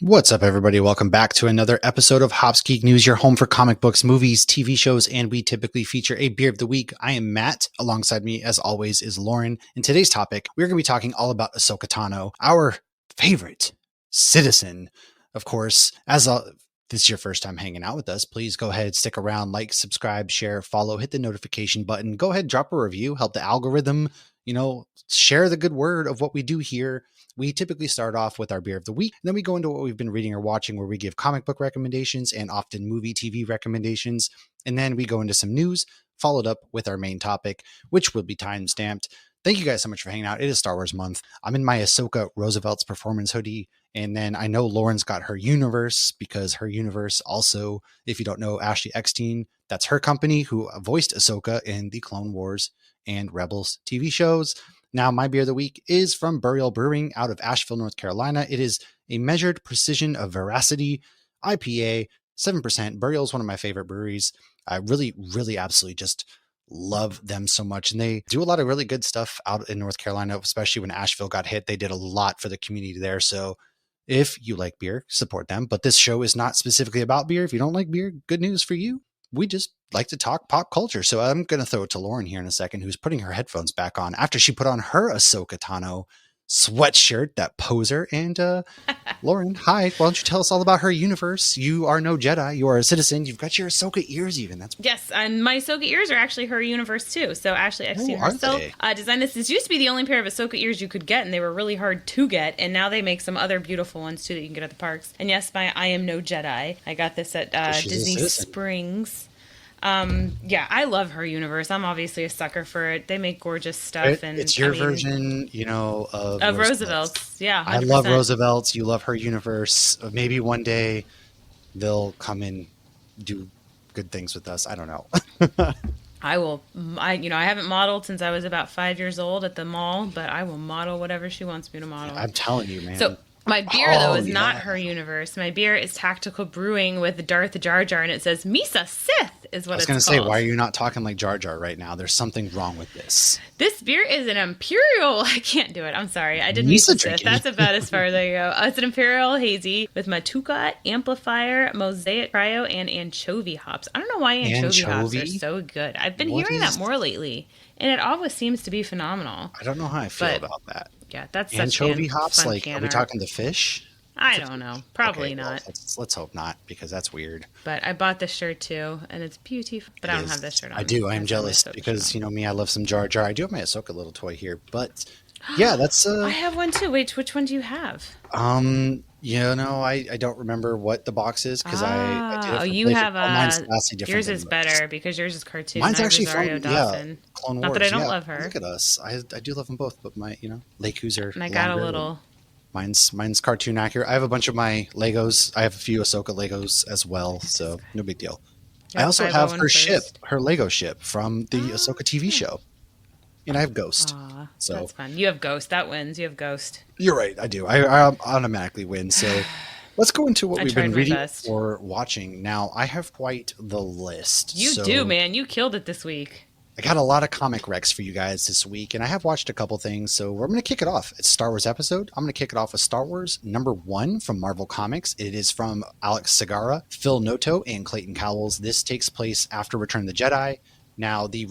What's up, everybody? Welcome back to another episode of hopsgeeknews, your home for comic books, movies, TV shows, and we typically feature a beer of the week. I am Matt. Alongside me, as always, is Lauren. In today's topic, we're going to be talking all about Ahsoka Tano, our favorite citizen. Of course, this is your first time hanging out with us, please go ahead, stick around, like, subscribe, share, follow, hit the notification button. Go ahead, drop a review, help the algorithm, share the good word of what we do here. We typically start off with our beer of the week, and then we go into what we've been reading or watching, where we give comic book recommendations and often movie, TV recommendations. And then we go into some news, followed up with our main topic, which will be time-stamped. Thank you guys so much for hanging out. It is Star Wars month. I'm in my Ahsoka Roosevelt's performance hoodie. And then I know Lauren's got her universe, because her universe also, if you don't know, Ashley Eckstein, that's her company who voiced Ahsoka in the Clone Wars and Rebels TV shows. Now, my beer of the week is from Burial Brewing out of Asheville, North Carolina. It is a measured precision of veracity IPA, 7%. Burial is one of my favorite breweries. I really, really absolutely just love them so much. And they do a lot of really good stuff out in North Carolina, especially when Asheville got hit. They did a lot for the community there. So if you like beer, support them. But this show is not specifically about beer. If you don't like beer, good news for you. We just like to talk pop culture. So I'm going to throw it to Lauren here in a second, who's putting her headphones back on after she put on her Ahsoka Tano sweatshirt, that poser. And Lauren, hi. Why don't you tell us all about her universe? You are no Jedi. You are a citizen. You've got your Ahsoka ears even. Yes, and my Ahsoka ears are actually her universe too. So Ashley Eckstein herself designed this. This used to be the only pair of Ahsoka ears you could get, and they were really hard to get. And now they make some other beautiful ones too that you can get at the parks. And yes, my I am no Jedi. I got this at Disney Springs. I love her universe. I'm obviously a sucker for it. They make gorgeous stuff, and it's your version, of Roosevelt's. Yeah, 100%. I love Roosevelt's. You love her universe. Maybe one day they'll come and do good things with us. I don't know. I will. I haven't modeled since I was about 5 years old at the mall, but I will model whatever she wants me to model. I'm telling you, man. So my beer, though, is not her universe. My beer is Tactical Brewing with Darth Jar Jar, and it says Misa Sith is what it's called. I was going to say, why are you not talking like Jar Jar right now? There's something wrong with this. This beer is an Imperial. I can't do it. I'm sorry. I did Misa Sith. That's about as far as I go. It's an Imperial Hazy with Matuka, Amplifier, Mosaic Cryo, and anchovy hops. I don't know why anchovy hops are so good. I've been hearing that more lately, and it always seems to be phenomenal. I don't know how I feel about that. Yeah, that's such anchovy hops. Fun like, are we talking the fish? I don't know. Probably not. Well, let's hope not, because that's weird. But I bought this shirt too, and it's beautiful. But I don't have this shirt on. I do. I am jealous because me. I love some Jar Jar. I do have my Ahsoka little toy here, but yeah, that's. I have one too. Wait, which one do you have? I don't remember what the box is because I did it. Oh, you have mine's vastly different. Yours is better because yours is cartoon. Mine's actually Rosario from Dawson. Clone Wars. Not that I don't love her. Look at us. I do love them both, but my Leikus are. And I got a little. Mine's cartoon accurate. I have a bunch of my Legos. I have a few Ahsoka Legos as well, so no big deal. I also have her ship, her Lego ship from the Ahsoka TV show. And I have Ghost. So that's fun. You have Ghost. That wins. You have Ghost. You're right. I do. I automatically win. So let's go into what we've been reading or watching. Now, I have quite the list. You do, man. You killed it this week. I got a lot of comic recs for you guys this week, and I have watched a couple things, so we're going to kick it off. It's a Star Wars episode. I'm going to kick it off with Star Wars #1 from Marvel Comics. It is from Alex Segarra, Phil Noto, and Clayton Cowles. This takes place after Return of the Jedi. Now, the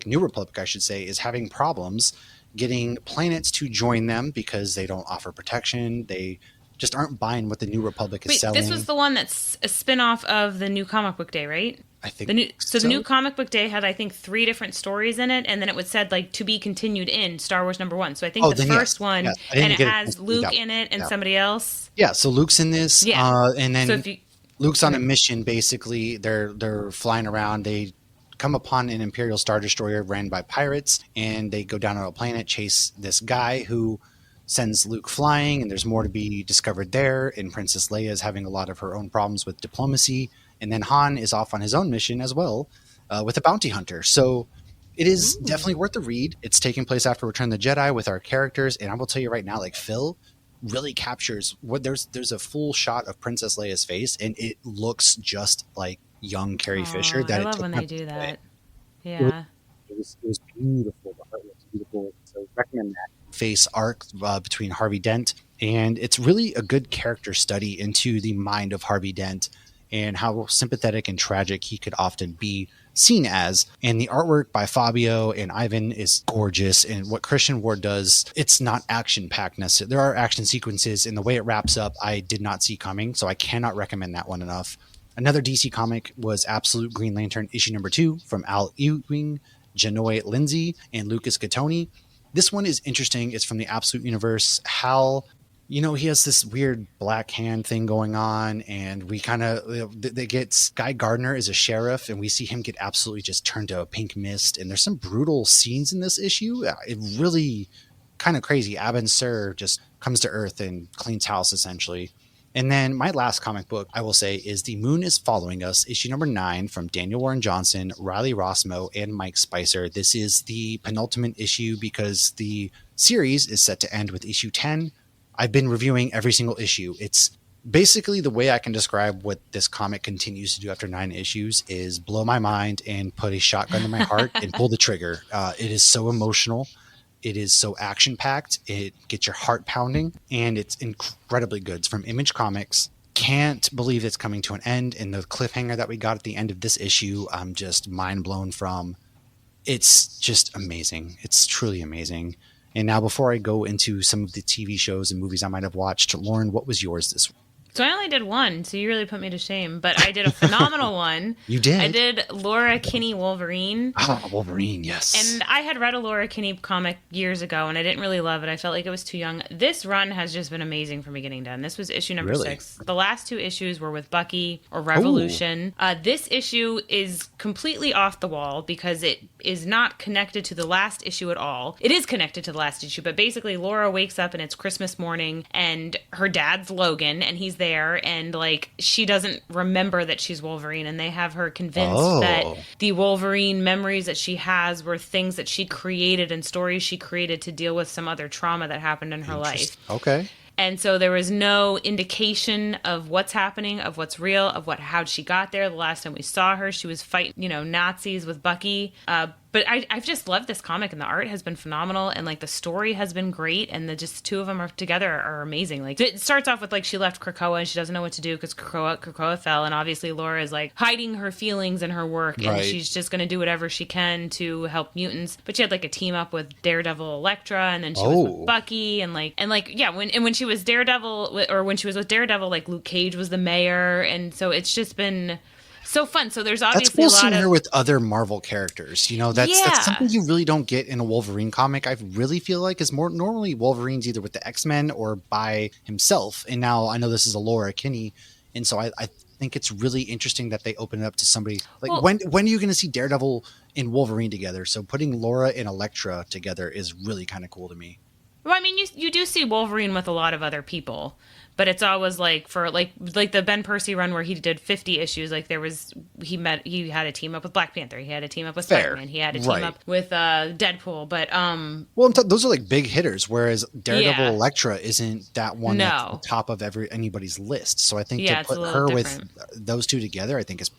New Republic, I should say, is having problems getting planets to join them because they don't offer protection. They just aren't buying what the New Republic is selling. This was the one that's a spinoff of the New Comic Book Day, right? I think the New Comic Book Day had, I think, 3 different stories in it, and then it was said like to be continued in Star Wars #1. So I think the first one, and it has Luke in it and somebody else. Yeah, so Luke's in this, and then Luke's on a mission. Basically, they're flying around. They come upon an Imperial Star Destroyer ran by pirates, and they go down on a planet, chase this guy who sends Luke flying, and there's more to be discovered there. And Princess Leia is having a lot of her own problems with diplomacy. And then Han is off on his own mission as well with a bounty hunter. So it is definitely worth the read. It's taking place after Return of the Jedi with our characters. And I will tell you right now, like Phil really captures what there's a full shot of Princess Leia's face, and it looks just like young Carrie Fisher. I love when they do that. Yeah. It was beautiful. The art looks beautiful. So recommend that face arc between Harvey Dent And it's really a good character study into the mind of Harvey Dent and how sympathetic and tragic he could often be seen as. And the artwork by Fabio and Ivan is gorgeous. And what Christian Ward does, it's not action-packed necessarily. There are action sequences, and the way it wraps up, I did not see coming, so I cannot recommend that one enough. Another DC comic was Absolute Green Lantern issue number 2 from Al Ewing, Genoa Lindsay, and Lucas Gattoni. This one is interesting. It's from the Absolute Universe. Hal, he has this weird black hand thing going on, and we kind of, they get Guy Gardner as a sheriff, and we see him get absolutely just turned to a pink mist. And there's some brutal scenes in this issue. It really kind of crazy. Abin Sur just comes to Earth and cleans house, essentially. And then my last comic book, I will say, is The Moon is Following Us, issue number 9 from Daniel Warren Johnson, Riley Rossmo, and Mike Spicer. This is the penultimate issue because the series is set to end with issue 10. I've been reviewing every single issue. It's basically the way I can describe what this comic continues to do after 9 issues is blow my mind and put a shotgun to my heart and pull the trigger. It is so emotional. It is so action-packed. It gets your heart pounding, and it's incredibly good. It's from Image Comics. Can't believe it's coming to an end, and the cliffhanger that we got at the end of this issue, I'm just mind blown from. It's just amazing. It's truly amazing. And now, before I go into some of the TV shows and movies I might have watched, Lauren, what was yours this week? So I only did one, so you really put me to shame. But I did a phenomenal one. You did? I did Laura Kinney Wolverine. Oh, Wolverine, yes. And I had read a Laura Kinney comic years ago, and I didn't really love it. I felt like it was too young. This run has just been amazing from beginning to end. This was issue number 6. The last 2 issues were with Bucky or Revolution. This issue is completely off the wall because it is not connected to the last issue at all. It is connected to the last issue, but basically Laura wakes up and it's Christmas morning, and her dad's Logan, and he's there, and like she doesn't remember that she's Wolverine, and they have her convinced that the Wolverine memories that she has were things that she created and stories she created to deal with some other trauma that happened in her life. Okay. And so there was no indication of what's happening, of what's real, of how she got there. The last time we saw her, she was fighting, Nazis with Bucky. But I've just loved this comic, and the art has been phenomenal, and like the story has been great, and the just 2 of them are together are amazing. Like it starts off with like she left Krakoa and she doesn't know what to do because Krakoa fell, and obviously Laura is like hiding her feelings and her work, and she's just going to do whatever she can to help mutants. But she had like a team up with Daredevil, Elektra, and then she was with Bucky, and when she was Daredevil, or when she was with Daredevil, like Luke Cage was the mayor, and so it's just been so fun. So there's obviously that's cool a lot seeing of her with other Marvel characters. That's something you really don't get in a Wolverine comic. I really feel like is more normally Wolverine's either with the X-Men or by himself. And now I know this is a Laura Kinney, and so I think it's really interesting that they open it up to somebody like when are you going to see Daredevil and Wolverine together? So putting Laura and Elektra together is really kind of cool to me. Well, I mean, you do see Wolverine with a lot of other people, but it's always like for like the Ben Percy run where he did 50 issues. Like he had a team up with Black Panther, he had a team up with Spider-Man, he had a team up with Deadpool. But those are like big hitters, whereas Daredevil Elektra isn't that one that's at the top of anybody's list. So I think to put her with those 2 together, I think is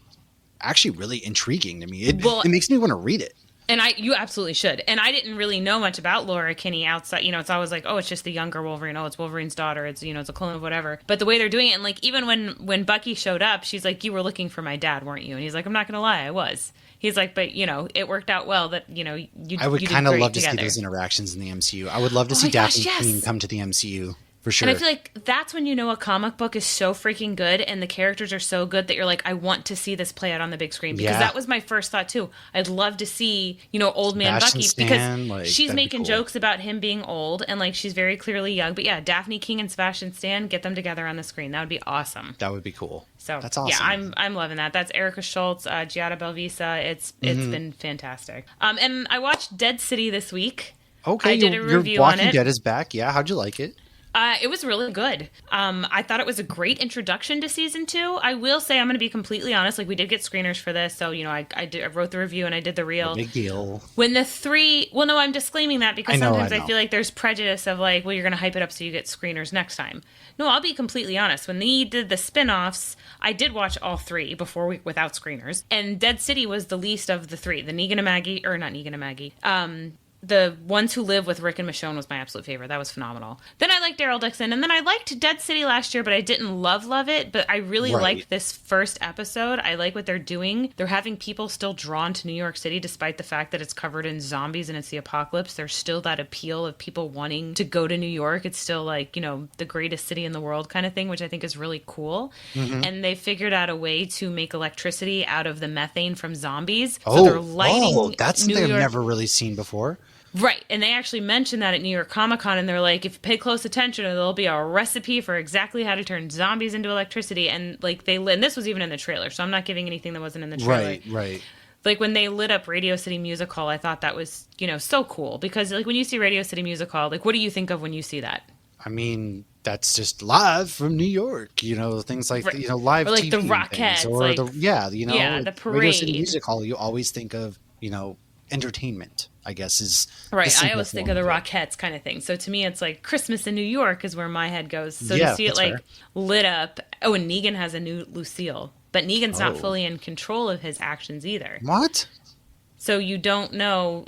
actually really intriguing to me. It makes me want to read it. And you absolutely should. And I didn't really know much about Laura Kinney outside. It's always like, it's just the younger Wolverine. Oh, it's Wolverine's daughter. It's, it's a clone of whatever. But the way they're doing it, and like even when Bucky showed up, she's like, you were looking for my dad, weren't you? And he's like, I'm not going to lie, I was. He's like, but it worked out well that, I would kind of love to see those interactions in the MCU. I would love to see Daphne Keane come to the MCU. For sure. And I feel like that's when a comic book is so freaking good and the characters are so good that you're like, I want to see this play out on the big screen. Because that was my first thought, too. I'd love to see, old man Bucky. Because she's making jokes about him being old and, like, she's very clearly young. But, yeah, Daphne King and Sebastian Stan, get them together on the screen. That would be awesome. That would be cool. So that's awesome. Yeah, I'm loving that. That's Erica Schultz, Giada Belvisa. It's been fantastic. And I watched Dead City this week. Okay, I did a review on it. Walking Dead is back. Yeah, how'd you like it? It was really good. I thought it was a great introduction to season 2. I will say, I'm going to be completely honest. Like, we did get screeners for this, so I wrote the review and I did the reel. No big deal. When the 3, well, no, I'm disclaiming that because sometimes I feel like there's prejudice of like, well, you're going to hype it up so you get screeners next time. No, I'll be completely honest. When they did the spinoffs, I did watch all 3 without screeners, and Dead City was the least of the 3. The Negan and Maggie, or not Negan and Maggie. The Ones Who Live with Rick and Michonne was my absolute favorite. That was phenomenal. Then I liked Daryl Dixon, and then I liked Dead City last year, but I didn't love it. But I really liked this first episode. I like what they're doing. They're having people still drawn to New York City, despite the fact that it's covered in zombies and it's the apocalypse. There's still that appeal of people wanting to go to New York. It's still like, the greatest city in the world kind of thing, which I think is really cool. Mm-hmm. And they figured out a way to make electricity out of the methane from zombies. So they're lighting that's something I've never really seen before. Right, and they actually mentioned that at New York Comic Con, and they're like, if you pay close attention, there'll be a recipe for exactly how to turn zombies into electricity, and like and this was even in the trailer, so I'm not giving anything that wasn't in the trailer. Right. Like when they lit up Radio City Music Hall, I thought that was, so cool, because like when you see Radio City Music Hall, like what do you think of when you see that? I mean, that's just live from New York, things like, live or like TV the Rockettes, or like, the parade. Radio City Music Hall, you always think of, entertainment, I guess, is right. I always think of the Rockettes kind of thing. So to me, it's like Christmas in New York is where my head goes. So to see it like fair. Lit up. Oh, and Negan has a new Lucille, but Negan's not fully in control of his actions either. What? So you don't know.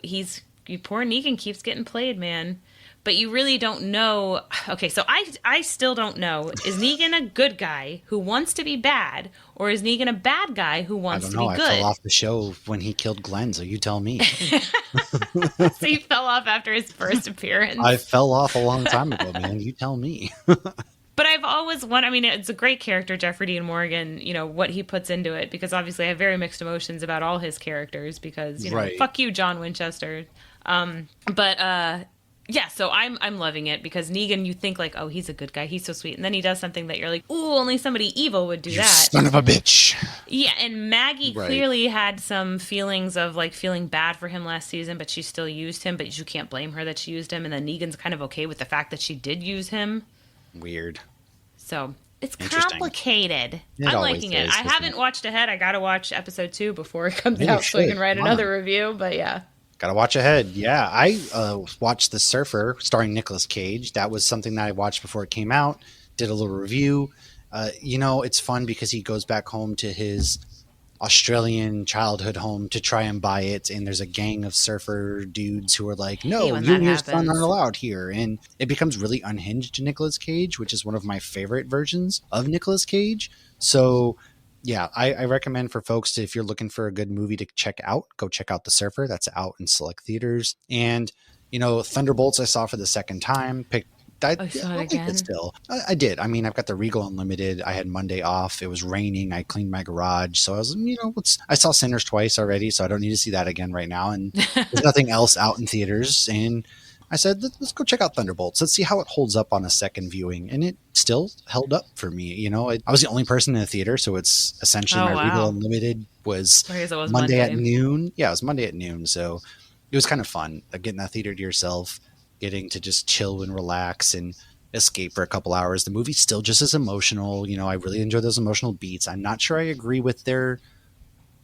Poor Negan keeps getting played, man. But you really don't know. Okay, so I still don't know. Is Negan a good guy who wants to be bad, or is Negan a bad guy who wants to be good? I fell off the show when he killed Glenn, so you tell me. So he fell off after his first appearance? I fell off a long time ago, man. You tell me. But I've always it's a great character, Jeffrey Dean Morgan, what he puts into it, because obviously I have very mixed emotions about all his characters, because, fuck you, John Winchester. Yeah, so I'm loving it, because Negan, you think like, oh, he's a good guy, he's so sweet, and then he does something that you're like, ooh, only somebody evil would do that. Son of a bitch. Yeah, and Maggie clearly had some feelings of like feeling bad for him last season, but she still used him, but you can't blame her that she used him, and then Negan's kind of okay with the fact that she did use him. Weird. So it's complicated. I'm liking it. I haven't watched ahead. I gotta watch episode 2 before it comes out so I can write another review, but yeah. Gotta watch ahead. Yeah, I watched The Surfer starring Nicolas Cage. That was something that I watched before it came out. Did a little review. It's fun because he goes back home to his Australian childhood home to try and buy it. And there's a gang of surfer dudes who are like, no, you and your son aren't allowed here. And it becomes really unhinged Nicolas Cage, which is one of my favorite versions of Nicolas Cage. So yeah, I recommend for folks if you're looking for a good movie to check out, go check out The Surfer. That's out in select theaters. And, Thunderbolts I saw for the second time. I did. I mean, I've got the Regal Unlimited. I had Monday off. It was raining. I cleaned my garage. So I was, I saw Sinners twice already, so I don't need to see that again right now. And there's nothing else out in theaters. And I said, let's go check out Thunderbolts. Let's see how it holds up on a second viewing. And it still held up for me. I was the only person in the theater, so it's essentially Regal Unlimited was Monday at noon. Yeah, it was Monday at noon. So it was kind of fun getting that theater to yourself, getting to just chill and relax and escape for a couple hours. The movie's still just as emotional. I really enjoy those emotional beats. I'm not sure I agree with their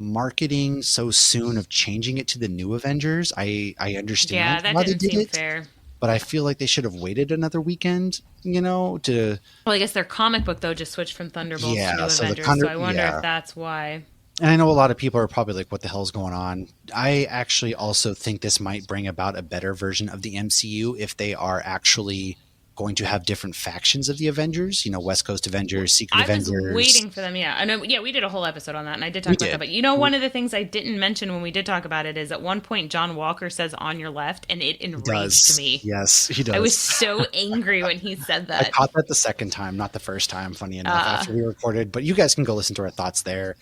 marketing so soon of changing it to the new Avengers. I understand why they did it, fair. But I feel like they should have waited another weekend, to... Well, I guess their comic book, though, just switched from Thunderbolts to New Avengers, so I wonder if that's why. And I know a lot of people are probably like, what the hell's going on? I actually also think this might bring about a better version of the MCU if they are actually going to have different factions of the Avengers, West Coast Avengers, Secret Avengers. I was waiting for them, yeah. I know, yeah, we did a whole episode on that, and I did talk about that. But one of the things I didn't mention when we did talk about it is at one point John Walker says "on your left," and it enraged me. Yes, he does. I was so angry when he said that. I caught that the second time, not the first time, funny enough, after we recorded. But you guys can go listen to our thoughts there.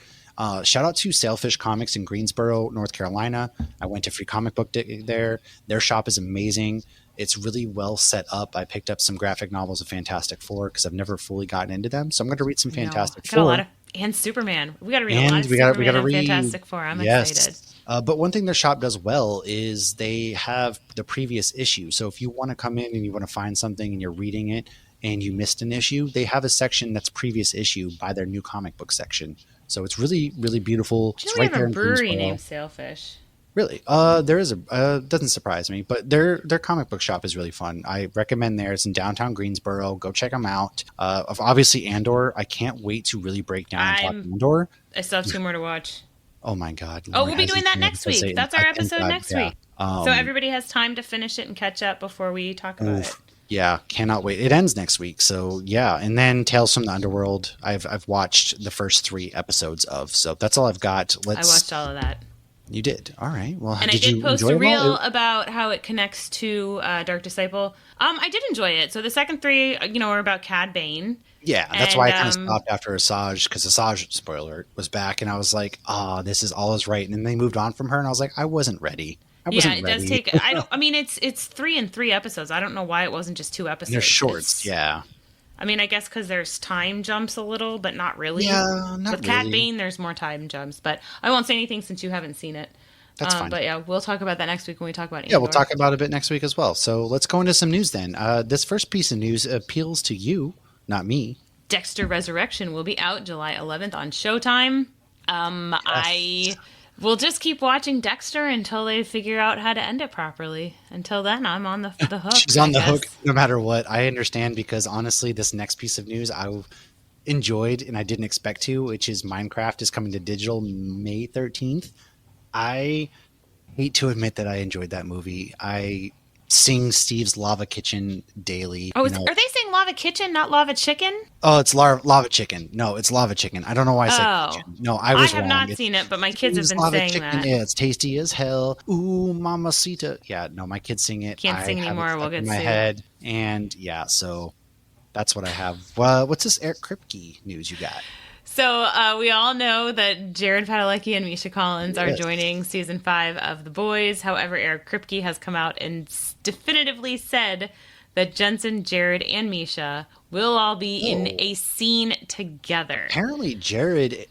Shout out to Sailfish Comics in Greensboro, North Carolina. I went to Free Comic Book Day there. Their shop is amazing. It's really well set up. I picked up some graphic novels of Fantastic Four because I've never fully gotten into them. So I'm going to read some Fantastic Four. And Superman. We got to read a lot of Superman and Fantastic Four. I'm excited. But one thing their shop does well is they have the previous issue. So if you want to come in and you want to find something and you're reading it and you missed an issue, they have a section that's previous issue by their new comic book section. So it's really, really beautiful. Do you know we have a brewery named Sailfish? Really? There is doesn't surprise me, but their comic book shop is really fun. I recommend there. It's in downtown Greensboro. Go check them out. Obviously Andor. I can't wait to really break down and talk Andor. I still have 2 more to watch. Oh my God. Oh, we'll be doing that next week. That's our episode next week. So everybody has time to finish it and catch up before we talk about it. Yeah, cannot wait. It ends next week, so yeah. And then Tales from the Underworld, I've watched the first 3 episodes of. So that's all I've got. I watched all of that. You did. All right. Well, and I did post a reel about how it connects to Dark Disciple. I did enjoy it. So the second 3, are about Cad Bane. Yeah, that's why I kind of stopped after Asajj, because Asajj, spoiler, was back, and I was like, this is all is right. And then they moved on from her, and I was like, I wasn't ready. It does take. It's 3 and 3 episodes. I don't know why it wasn't just 2 episodes. They're shorts, yeah. I mean, I guess because there's time jumps a little, but not really. Yeah, not With Cad Bane, there's more time jumps, but I won't say anything since you haven't seen it. That's fine. But yeah, we'll talk about that next week when we talk about Andor. Yeah, we'll talk about it a bit next week as well. So let's go into some news then. This first piece of news appeals to you, not me. Dexter Resurrection will be out July 11th on Showtime. Yes. I will just keep watching Dexter until they figure out how to end it properly. Until then, I'm on the hook. She's on the hook no matter what. I understand, because honestly, this next piece of news I enjoyed and I didn't expect to, which is Minecraft is coming to digital May 13th. I hate to admit that I enjoyed that movie. I sing Steve's Lava Kitchen daily. Oh, are they saying Lava Kitchen, not Lava Chicken? Oh, it's Lava Chicken. No, it's Lava Chicken. I don't know why I said kitchen. No, I was wrong. I have not seen it, but my kids have been saying chicken. That. Yeah, it's tasty as hell. Ooh, mamacita. Yeah, no, my kids sing it. Can't sing anymore. We'll get in my head. And yeah, so that's what I have. What's this Eric Kripke news you got? So we all know that Jared Padalecki and Misha Collins are joining season 5 of The Boys. However, Eric Kripke has come out and definitively said that Jensen, Jared, and Misha will all be in a scene together. Apparently, Jared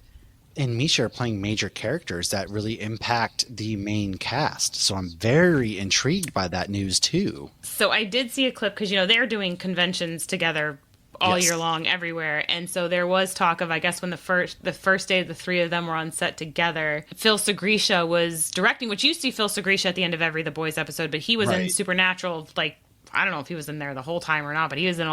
and Misha are playing major characters that really impact the main cast. So I'm very intrigued by that news, too. So I did see a clip because, they're doing conventions together all year long everywhere, and so there was talk of, I guess, when the first day the 3 of them were on set together, Phil Segrisha was directing, which you see Phil Segrisha at the end of every The Boys episode, but he was in Supernatural, like, I don't know if he was in there the whole time or not, but he was in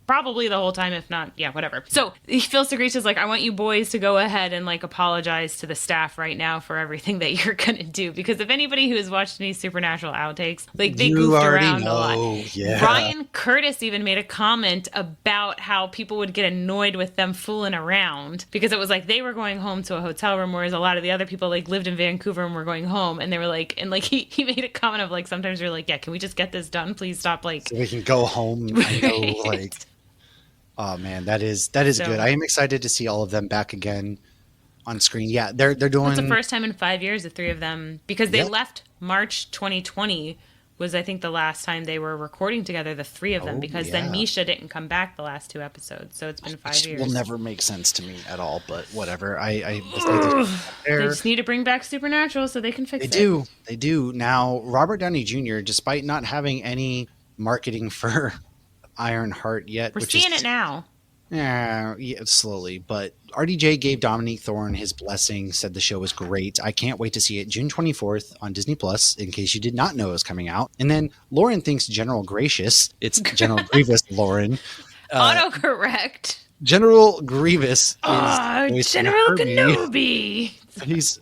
probably the whole time, if not, whatever. So Phil Segrisha's like, I want you boys to go ahead and like apologize to the staff right now for everything that you're gonna do, because if anybody who has watched any Supernatural outtakes, like they goofed around a lot. Yeah. Ryan Curtis even made a comment about how people would get annoyed with them fooling around, because it was like they were going home to a hotel room, whereas a lot of the other people like lived in Vancouver and were going home, and they were like, and like he made a comment of like, sometimes you're like, yeah, can we just get this done? Please stop, like, so we can go home. I know, like. Oh man, that is good. I am excited to see all of them back again on screen. Yeah, they're doing. It's the first time in 5 years, the 3 of them, because they left March 2020 was, I think, the last time they were recording together, the 3 of them, because then Misha didn't come back the last 2 episodes, so it's been 5 years. Which will never make sense to me at all, but whatever. I they just need to bring back Supernatural so they can fix it. They do. Now, Robert Downey Jr., despite not having any marketing for Ironheart yet. We're seeing it now. Yeah, slowly. But RDJ gave Dominique Thorne his blessing, said the show was great. I can't wait to see it June 24th on Disney Plus, in case you did not know it was coming out. And then Lauren thinks General Gracious. It's General Grievous, Lauren. Autocorrect. General Grievous is General Kenobi. He's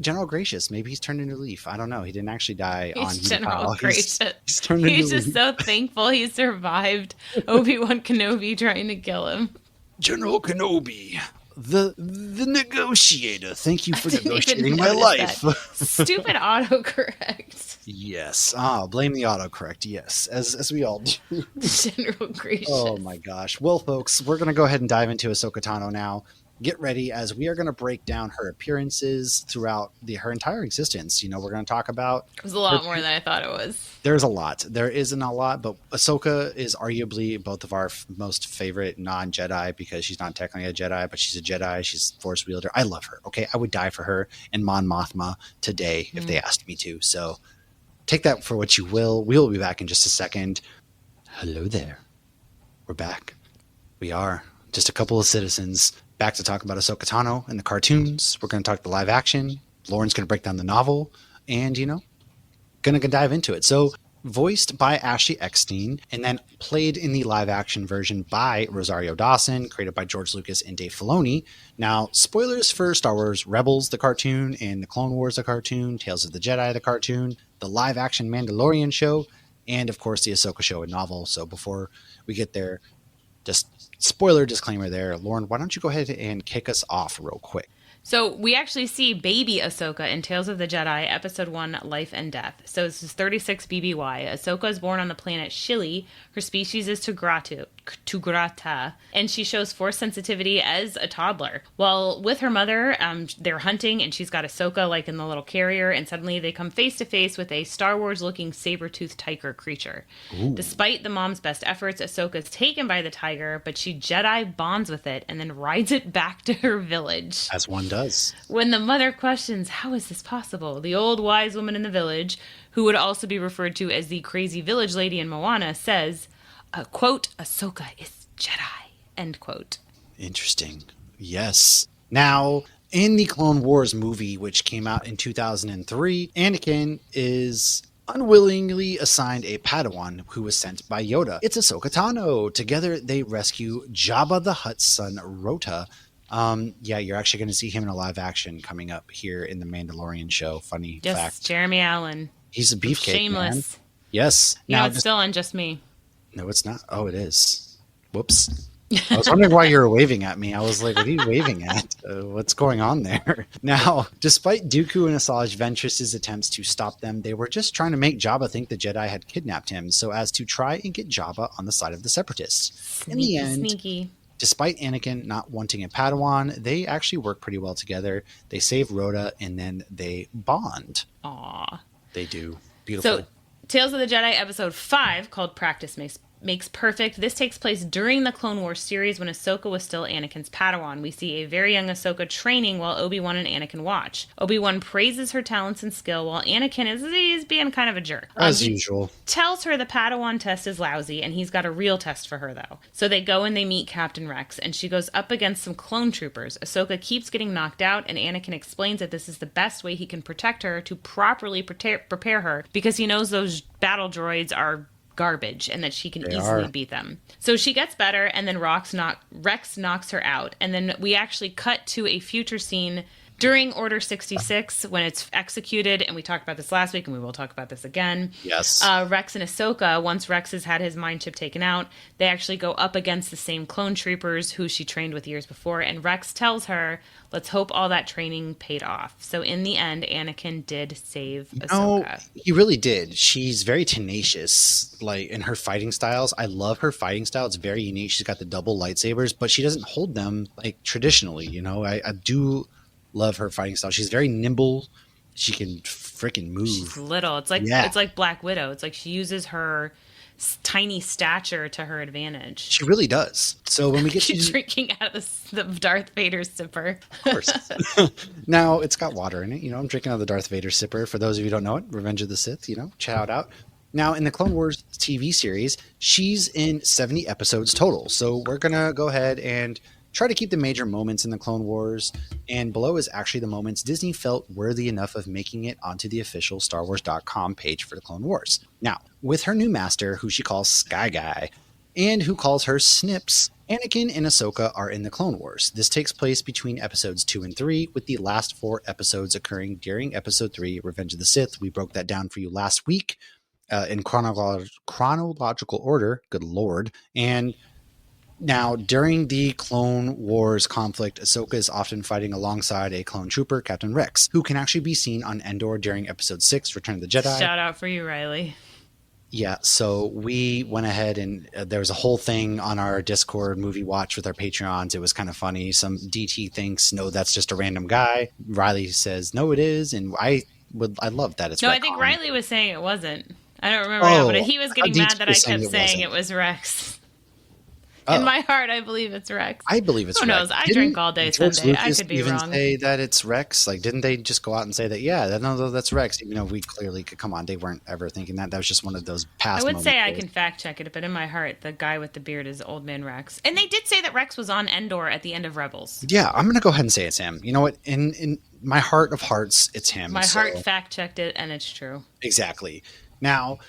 General Gracious. Maybe he's turned into a leaf. I don't know. He didn't actually die on General Gracious. He's just so thankful he survived Obi-Wan Kenobi trying to kill him. General Kenobi, the negotiator. Thank you for negotiating my life. Stupid autocorrect. Yes. Blame the autocorrect. Yes, as we all do. General Gracious. Oh my gosh. Well, folks, we're gonna go ahead and dive into Ahsoka Tano now. Get ready, as we are going to break down her appearances throughout her entire existence. We're going to talk about... It was a lot more than I thought it was. There's a lot. There isn't a lot, but Ahsoka is arguably both of our most favorite non-Jedi, because she's not technically a Jedi, but she's a Jedi. She's a Force wielder. I love her, okay? I would die for her and Mon Mothma today if they asked me to. So take that for what you will. We will be back in just a second. Hello there. We're back. We are just a couple of citizens back to talk about Ahsoka Tano and the cartoons. We're going to talk the live action. Lauren's going to break down the novel, and, going to dive into it. So voiced by Ashley Eckstein, and then played in the live-action version by Rosario Dawson, created by George Lucas and Dave Filoni. Now, spoilers for Star Wars Rebels, the cartoon, and the Clone Wars, the cartoon, Tales of the Jedi, the cartoon, the live-action Mandalorian show, and, of course, the Ahsoka show and novel. So before we get there, just spoiler disclaimer there. Lauren, why don't you go ahead and kick us off real quick? So we actually see baby Ahsoka in Tales of the Jedi, Episode 1, Life and Death. So this is 36 BBY. Ahsoka is born on the planet Shili. Her species is Tugrata, and she shows force sensitivity as a toddler. While with her mother, they're hunting, and she's got Ahsoka like in the little carrier, and suddenly they come face to face with a Star Wars-looking saber-toothed tiger creature. Ooh. Despite the mom's best efforts, Ahsoka is taken by the tiger, but she Jedi bonds with it and then rides it back to her village. As one does. When the mother questions, how is this possible? The old wise woman in the village, who would also be referred to as the crazy village lady in Moana, says, quote, Ahsoka is Jedi, end quote. Interesting. Yes. Now, in the Clone Wars movie, which came out in 2003, Anakin is unwillingly assigned a Padawan who was sent by Yoda. It's Ahsoka Tano. Together, they rescue Jabba the Hutt's son, Rota. Yeah, you're actually going to see him in a live action coming up here in the Mandalorian show. Funny yes, fact. Jeremy Allen. He's a beefcake, Shameless. Man. Yes. No, it's still on Just Me. No, it's not. Oh, it is. Whoops. I was wondering why you were waving at me. I was like, what are you waving at? What's going on there? Now, despite Dooku and Asajj Ventress's attempts to stop them, they were just trying to make Jabba think the Jedi had kidnapped him so as to try and get Jabba on the side of the Separatists. In the end, sneaky. Despite Anakin not wanting a Padawan, they actually work pretty well together. They save Rhoda, and then they bond. Aww. They do. Beautiful. So, Tales of the Jedi Episode 5, called Practice Makes Perfect. This takes place during the Clone Wars series when Ahsoka was still Anakin's Padawan. We see a very young Ahsoka training while Obi-Wan and Anakin watch. Obi-Wan praises her talents and skill while Anakin is being kind of a jerk. As usual. Tells her the Padawan test is lousy and he's got a real test for her though. So they go and they meet Captain Rex and she goes up against some clone troopers. Ahsoka keeps getting knocked out and Anakin explains that this is the best way he can protect her to properly prepare her because he knows those battle droids are garbage and that she can easily beat them. So she gets better and then Rex knocks her out. And then we actually cut to a future scene during Order 66 when it's executed. And we talked about this last week and we will talk about this again. Yes. Rex and Ahsoka, once Rex has had his mind chip taken out, they actually go up against the same clone troopers who she trained with years before. And Rex tells her, let's hope all that training paid off. So in the end, Anakin did save Ahsoka. He really did. She's very tenacious, like in her fighting styles. I love her fighting style. It's very unique. She's got the double lightsabers, but she doesn't hold them like traditionally. You know, I do love her fighting style. She's very nimble. She can freaking move. She's little. It's like Black Widow. It's like she uses her tiny stature to her advantage. She really does. So when we get to drinking out of the Darth Vader sipper. Of course. Now it's got water in it. You know, I'm drinking out of the Darth Vader sipper. For those of you who don't know it, Revenge of the Sith, you know, shout out. Now in the Clone Wars TV series, she's in 70 episodes total. So we're going to go ahead and try to keep the major moments in the Clone Wars, and below is actually the moments Disney felt worthy enough of making it onto the official StarWars.com page for the Clone Wars. Now, with her new master, who she calls Sky Guy, and who calls her Snips, Anakin and Ahsoka are in the Clone Wars. This takes place between episodes 2 and 3, with the last 4 episodes occurring during episode 3, Revenge of the Sith. We broke that down for you last week in chronological order. Good Lord. And now, during the Clone Wars conflict, Ahsoka is often fighting alongside a clone trooper, Captain Rex, who can actually be seen on Endor during Episode 6, Return of the Jedi. Shout out for you, Riley. Yeah, so we went ahead and there was a whole thing on our Discord movie watch with our Patreons. It was kind of funny. Some DT thinks, no, that's just a random guy. Riley says, no, it is. And I love that. It's No, retcon. I think Riley was saying it wasn't. I don't remember now, but he was getting mad that I kept saying it was Rex. In my heart, I believe it's Rex. I believe it's Rex. Who knows? I drink all day Sunday. I could be wrong. Even say that it's Rex? Like, didn't they just go out and say that? Yeah, no, that's Rex. Even though we clearly could come on, they weren't ever thinking that. That was just one of those past. I would say I can fact check it, but in my heart, the guy with the beard is Old Man Rex. And they did say that Rex was on Endor at the end of Rebels. Yeah, I'm gonna go ahead and say it's him. You know what? In my heart of hearts, it's him. My heart fact checked it, and it's true. Exactly. Now,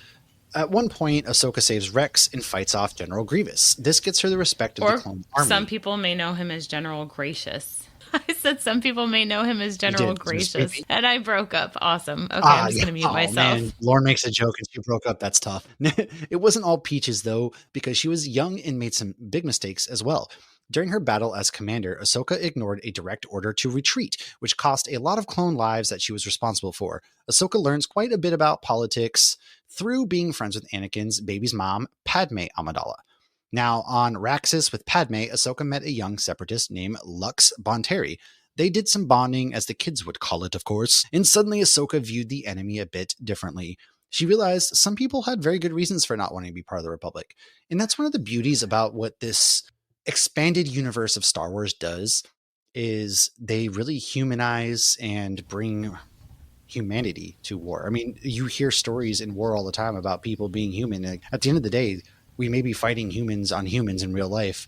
At one point, Ahsoka saves Rex and fights off General Grievous. This gets her the respect of the clone army. Some people may know him as General Gracious. I said some people may know him as General Gracious, and I broke up. Awesome. Okay, I'm just going to mute myself. Man. Lauren makes a joke and she broke up. That's tough. It wasn't all peaches, though, because she was young and made some big mistakes as well. During her battle as commander, Ahsoka ignored a direct order to retreat, which cost a lot of clone lives that she was responsible for. Ahsoka learns quite a bit about politics through being friends with Anakin's baby's mom, Padme Amidala. Now, on Raxus with Padme, Ahsoka met a young separatist named Lux Bonteri. They did some bonding, as the kids would call it, of course, and suddenly Ahsoka viewed the enemy a bit differently. She realized some people had very good reasons for not wanting to be part of the Republic. And that's one of the beauties about what this expanded universe of Star Wars does, is they really humanize and bring humanity to war. I mean, you hear stories in war all the time about people being human. Like, at the end of the day, we may be fighting humans on humans in real life,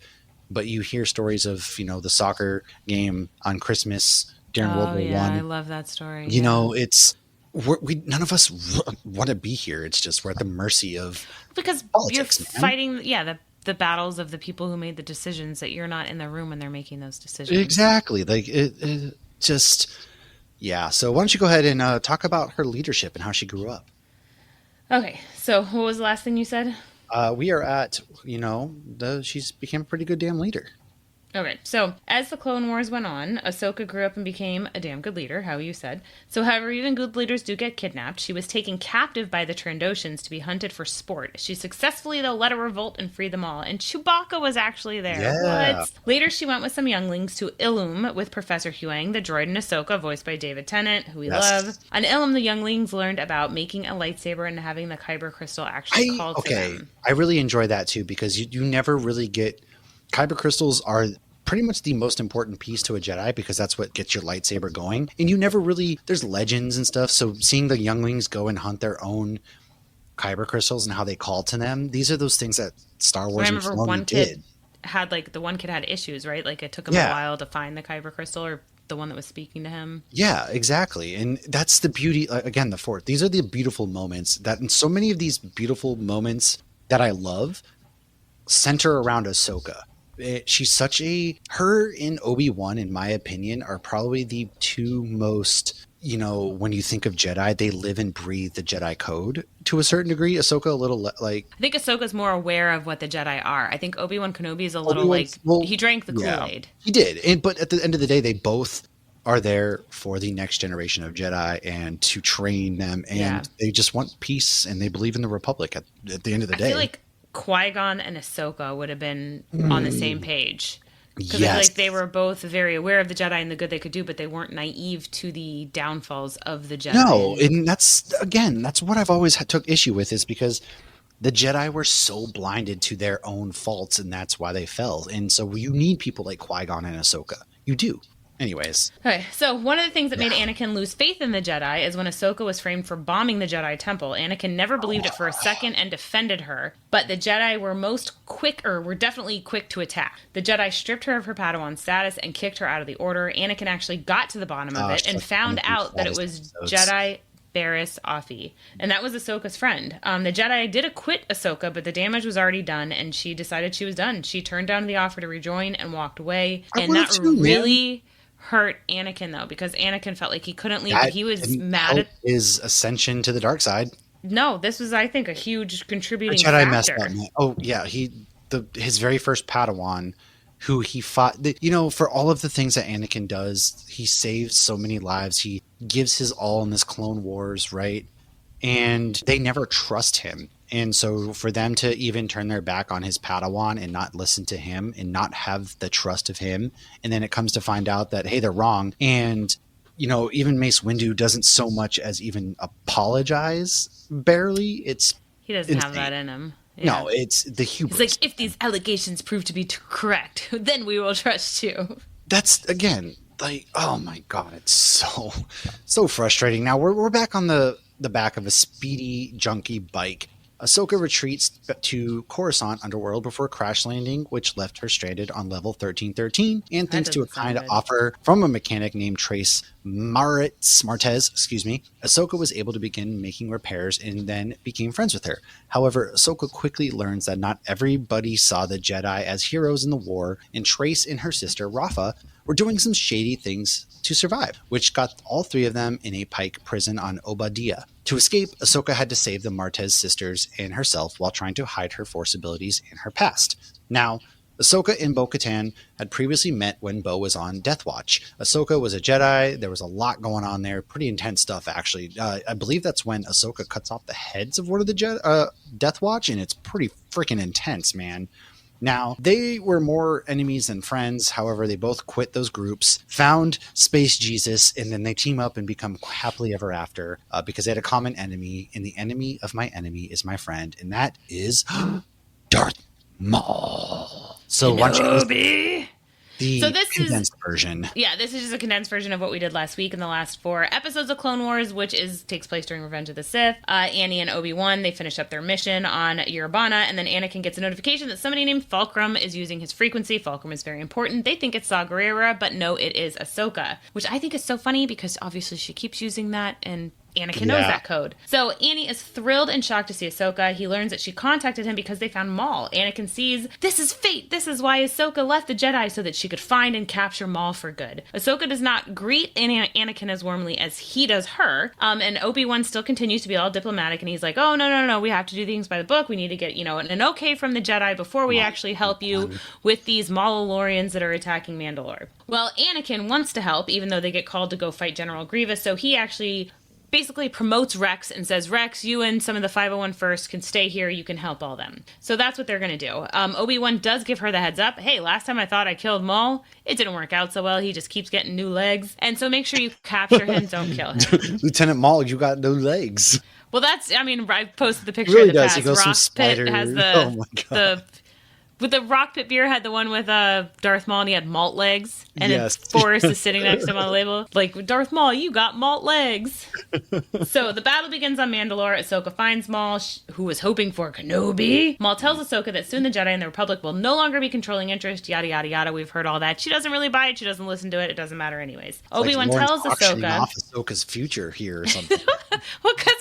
but you hear stories of, the soccer game on Christmas during World War One. I love that story. None of us want to be here. It's just we're at the mercy of because politics, you're fighting, the battles of the people who made the decisions that you're not in the room when they're making those decisions. Exactly. Like it just, yeah. So why don't you go ahead and talk about her leadership and how she grew up? Okay. So what was the last thing you said? We are at, she's became a pretty good damn leader. Okay, so as the Clone Wars went on, Ahsoka grew up and became a damn good leader, how you said. So however, even good leaders do get kidnapped. She was taken captive by the Trandoshans to be hunted for sport. She successfully, though, led a revolt and freed them all. And Chewbacca was actually there. Yeah. What? Later, she went with some younglings to Ilum with Professor Huang, the droid, and Ahsoka, voiced by David Tennant, who we love. On Ilum, the younglings learned about making a lightsaber and having the Kyber crystal actually called to them. I really enjoy that, too, because you never really get... Kyber crystals are pretty much the most important piece to a Jedi, because that's what gets your lightsaber going. And you never really, there's legends and stuff. So seeing the younglings go and hunt their own Kyber crystals and how they call to them, these are those things that Star Wars and Filoni did. The one kid had issues, right? Like it took him a while to find the Kyber crystal, or the one that was speaking to him. Yeah, exactly. And that's the beauty, again, the Force. These are the beautiful moments that, and so many of these beautiful moments that I love center around Ahsoka. She's such her and Obi-Wan, in my opinion, are probably the two most, when you think of Jedi, they live and breathe the Jedi code to a certain degree. Ahsoka, a little like... I think Ahsoka's more aware of what the Jedi are. I think Obi-Wan Kenobi is a little he drank the Kool-Aid. He did. But at the end of the day, they both are there for the next generation of Jedi and to train them. And they just want peace, and they believe in the Republic at the end of the day. I feel like Qui-Gon and Ahsoka would have been on the same page. Because I feel like they were both very aware of the Jedi and the good they could do, but they weren't naive to the downfalls of the Jedi. No, and that's what I've always took issue with, is because the Jedi were so blinded to their own faults, and that's why they fell. And so you need people like Qui-Gon and Ahsoka. You do. Anyways. Okay, so one of the things that made Anakin lose faith in the Jedi is when Ahsoka was framed for bombing the Jedi Temple. Anakin never believed it for a second and defended her, but the Jedi were definitely quick to attack. The Jedi stripped her of her Padawan status and kicked her out of the Order. Anakin actually got to the bottom of it and found out that it was Jedi Barriss Offee, and that was Ahsoka's friend. The Jedi did acquit Ahsoka, but the damage was already done, and she decided she was done. She turned down the offer to rejoin and walked away, and that really hurt Anakin, though, because Anakin felt like he couldn't leave. He was mad at his ascension to the dark side. No, this was, I think, a huge contributing Jedi factor. Messed up, man. Oh yeah, his very first Padawan, who he fought. For all of the things that Anakin does, he saves so many lives. He gives his all in this Clone Wars, right? And they never trust him. And so for them to even turn their back on his Padawan and not listen to him and not have the trust of him, and then it comes to find out that, hey, they're wrong. And, even Mace Windu doesn't so much as even apologize, barely. He doesn't have that in him. Yeah. No, it's the hubris. He's like, if these allegations prove to be correct, then we will trust you. That's, again, like, oh my God, it's so frustrating. Now we're back on the back of a speedy, junky bike. Ahsoka retreats to Coruscant Underworld before crash landing, which left her stranded on level 1313. And thanks to a kind offer from a mechanic named Trace Martez, Ahsoka was able to begin making repairs and then became friends with her. However, Ahsoka quickly learns that not everybody saw the Jedi as heroes in the war, and Trace and her sister Rafa were doing some shady things to survive, which got all three of them in a Pike prison on Obadiah. To escape, Ahsoka had to save the Martez sisters and herself while trying to hide her Force abilities and her past. Now, Ahsoka and Bo-Katan had previously met when Bo was on Death Watch. Ahsoka was a Jedi. There was a lot going on there. Pretty intense stuff, actually. I believe that's when Ahsoka cuts off the heads of one of the Death Watch, and it's pretty freaking intense, man. Now, they were more enemies than friends. However, they both quit those groups, found Space Jesus, and then they team up and become happily ever after because they had a common enemy, and the enemy of my enemy is my friend, and that is Darth Maul. So, why don't you this condensed version. Yeah, this is just a condensed version of what we did last week in the last 4 episodes of Clone Wars, which takes place during Revenge of the Sith. Annie and Obi-Wan, they finish up their mission on Yerubana, and then Anakin gets a notification that somebody named Fulcrum is using his frequency. Fulcrum is very important. They think it's Saw Gerrera, but no, it is Ahsoka, which I think is so funny because obviously she keeps using that, and Anakin knows that code. So Annie is thrilled and shocked to see Ahsoka. He learns that she contacted him because they found Maul. Anakin sees, this is fate. This is why Ahsoka left the Jedi, so that she could find and capture Maul for good. Ahsoka does not greet Anakin as warmly as he does her. And Obi-Wan still continues to be all diplomatic, and he's like, oh, no, we have to do things by the book. We need to get, an okay from the Jedi before we actually help you with these Maulolorians that are attacking Mandalore. Well, Anakin wants to help, even though they get called to go fight General Grievous, so he actually basically promotes Rex and says, Rex, you and some of the 501 first can stay here. You can help all them. So that's what they're going to do. Obi-Wan does give her the heads up. Hey, last time I thought I killed Maul, it didn't work out so well. He just keeps getting new legs. And so make sure you capture him. Don't kill him. Lieutenant Maul, you got new legs. Well, I posted the picture of the past. He goes Rock spider. Pit has with the Rock Pit beer had the one with Darth Maul, and he had malt legs. And then Forrest is sitting next to him on the label. Like, Darth Maul, you got malt legs. So the battle begins on Mandalore. Ahsoka finds Maul, who was hoping for Kenobi. Maul tells Ahsoka that soon the Jedi and the Republic will no longer be contrling interest, yada, yada, yada. We've heard all that. She doesn't really buy it. She doesn't listen to it. It doesn't matter anyways. Obi-Wan tells Ahsoka. Off Ahsoka's future here or something. Well, because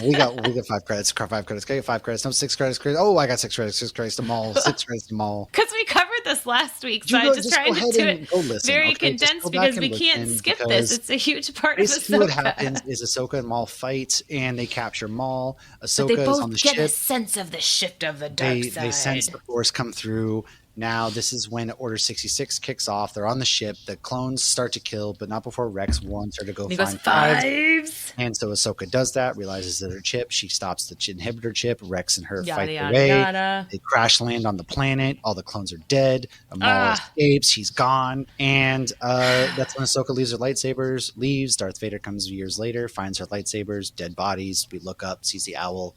we got 5 credits. 5 credits. Okay, 5 credits. No, 6 credits. Oh, I got 6 credits. 6 credits to Maul. 6 credits to Maul. Because we covered this last week, so I just tried to do it very condensed because we can't skip this. It's a huge part of Ahsoka. What happens is Ahsoka and Maul fight, and they capture Maul. Ahsoka is on the ship. They both get a sense of the shift of the dark side. They sense the Force come through. Now, this is when Order 66 kicks off. They're on the ship. The clones start to kill, but not before Rex wants her to go find fives. And so Ahsoka does that, realizes that her chip. She stops the inhibitor chip. Rex and her fight the way. They crash land on the planet. All the clones are dead. Maul escapes. He's gone. And that's when Ahsoka leaves her lightsabers, leaves. Darth Vader comes years later, finds her lightsabers, dead bodies. We look up, sees the owl.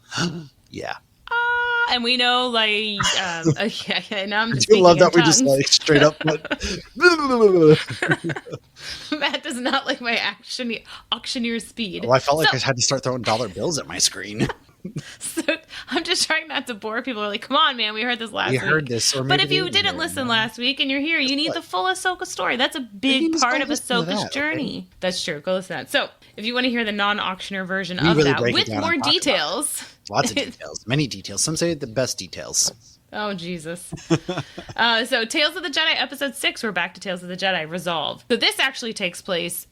Yeah. And we know, like, and I'm just I love that we just like straight up. Matt does not like my auctioneer speed. Oh, I felt like I had to start throwing dollar bills at my screen. So I'm just trying not to bore people. Like, come on, man, we heard this last week. We heard this. But if you didn't listen last week and you're here, you need the full Ahsoka story. That's a big part of Ahsoka's journey. Okay? That's true. Go listen to that. So if you want to hear the non-auctioneer version of that with more details. Lots of details. Many details. Some say the best details. Oh, Jesus. So Tales of the Jedi Episode 6, we're back to Tales of the Jedi, Resolve. So this actually takes place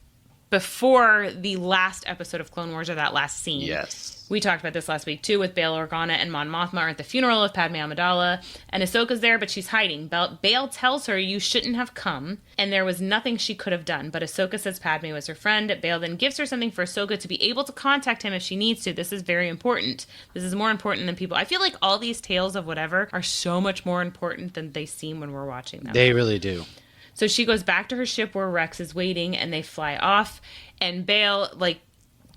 before the last episode of Clone Wars, or that last scene. Yes. We talked about this last week, too, with Bail Organa and Mon Mothma are at the funeral of Padme Amidala, and Ahsoka's there, but she's hiding. Bail tells her, you shouldn't have come, and there was nothing she could have done, but Ahsoka says Padme was her friend. Bail then gives her something for Ahsoka to be able to contact him if she needs to. This is very important. This is more important than people. I feel like all these tales of whatever are so much more important than they seem when we're watching them. They really do. So she goes back to her ship where Rex is waiting, and they fly off, and Bail,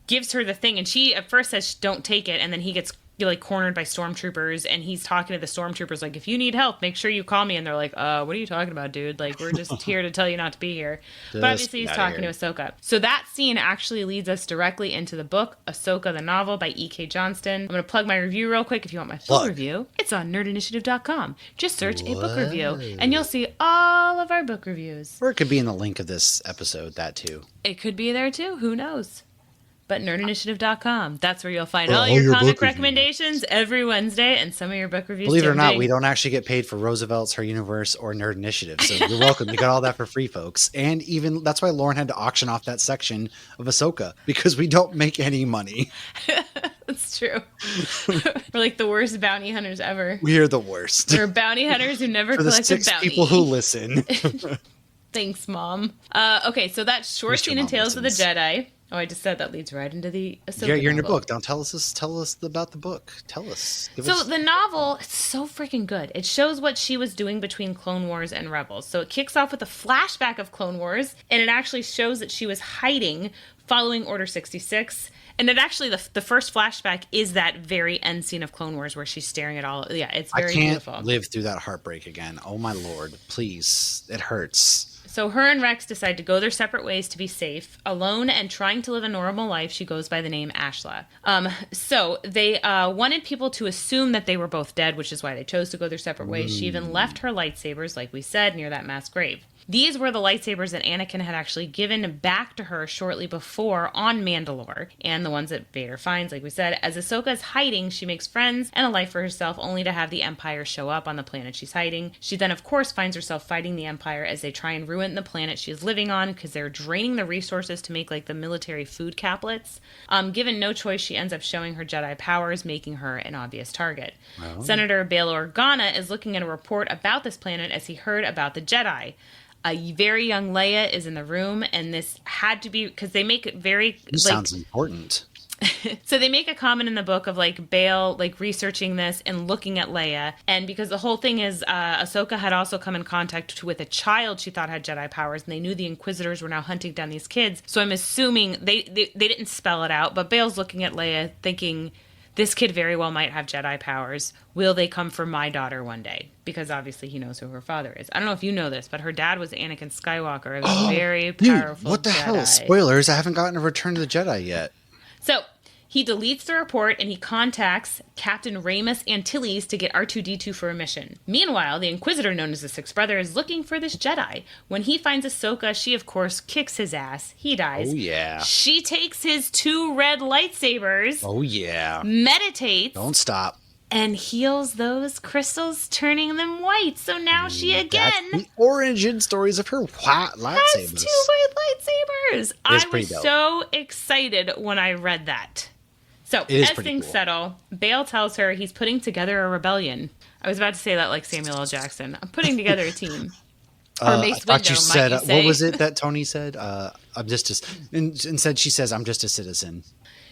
gives her the thing, and she at first says don't take it, and then he gets like cornered by stormtroopers, and he's talking to the stormtroopers like, if you need help, make sure you call me. And they're like, what are you talking about, dude? Like, we're just here to tell you not to be here. But obviously he's talking to Ahsoka. So that scene actually leads us directly into the book Ahsoka the Novel by E.K. Johnston. I'm going to plug my review real quick. If you want my full review, it's on nerdinitiative.com. Just search a book review and you'll see all of our book reviews. Or it could be in the link of this episode, that too. It could be there too. Who knows? But nerdinitiative.com. That's where you'll find all your comic recommendations every Wednesday and some of your book reviews. Believe it or not, we don't actually get paid for Roosevelt's, Her Universe, or Nerd Initiative. So you're welcome. You got all that for free, folks. And even that's why Lauren had to auction off that section of Ahsoka, because we don't make any money. That's true. We're like the worst bounty hunters ever. We are the worst. We're bounty hunters who never for collected the 6 bounty. people who listen. Thanks, Mom. Okay, so that short scene in Tales of the Jedi. Oh, I just said that leads right into the Ahsoka you're in your novel. book. Don't tell us about the book. Tell us. The novel is so freaking good. It shows what she was doing between Clone Wars and Rebels. So it kicks off with a flashback of Clone Wars, and it actually shows that she was hiding following Order 66. And it actually, the first flashback is that very end scene of Clone Wars where she's staring at all. Yeah, it's very beautiful. I can't live through that heartbreak again. Oh, my Lord. Please. It hurts. So her and Rex decide to go their separate ways to be safe. Alone and trying to live a normal life, she goes by the name Ashla. So they wanted people to assume that they were both dead, which is why they chose to go their separate ways. She even left her lightsabers, like we said, near that mass grave. These were the lightsabers that Anakin had actually given back to her shortly before on Mandalore, and the ones that Vader finds, like we said. As Ahsoka is hiding, she makes friends and a life for herself, only to have the Empire show up on the planet she's hiding. She then, of course, finds herself fighting the Empire as they try and ruin the planet she is living on, because they're draining the resources to make, like, the military food caplets. Given no choice, she ends up showing her Jedi powers, making her an obvious target. Oh. Senator Bail Organa is looking at a report about this planet as he heard about the Jedi. A very young Leia is in the room, and this had to be because they make it very. This sounds important. So they make a comment in the book of like Bail like researching this and looking at Leia, and because the whole thing is Ahsoka had also come in contact with a child she thought had Jedi powers, and they knew the Inquisitors were now hunting down these kids. So I'm assuming they didn't spell it out, but Bail's looking at Leia thinking, this kid very well might have Jedi powers. Will they come for my daughter one day? Because obviously he knows who her father is. I don't know if you know this, but her dad was Anakin Skywalker, a very powerful what the Jedi. Hell? Spoilers, I haven't gotten a Return to the Jedi yet. So he deletes the report and he contacts Captain Ramus Antilles to get R2-D2 for a mission. Meanwhile, the Inquisitor, known as the Sixth Brother, is looking for this Jedi. When he finds Ahsoka, she, of course, kicks his ass. He dies. Oh, yeah. She takes his 2 red lightsabers. Oh, yeah. Meditates. Don't stop. And heals those crystals, turning them white. So now she again... That's the origin stories of her white lightsabers. Has 2 white lightsabers. I was so excited when I read that. So, as things settle, Bail tells her he's putting together a rebellion. I was about to say that like Samuel L. Jackson. I'm putting together a team. Or Mace Windu, you said, what was it that Tony said? I'm just instead she says, I'm just a citizen.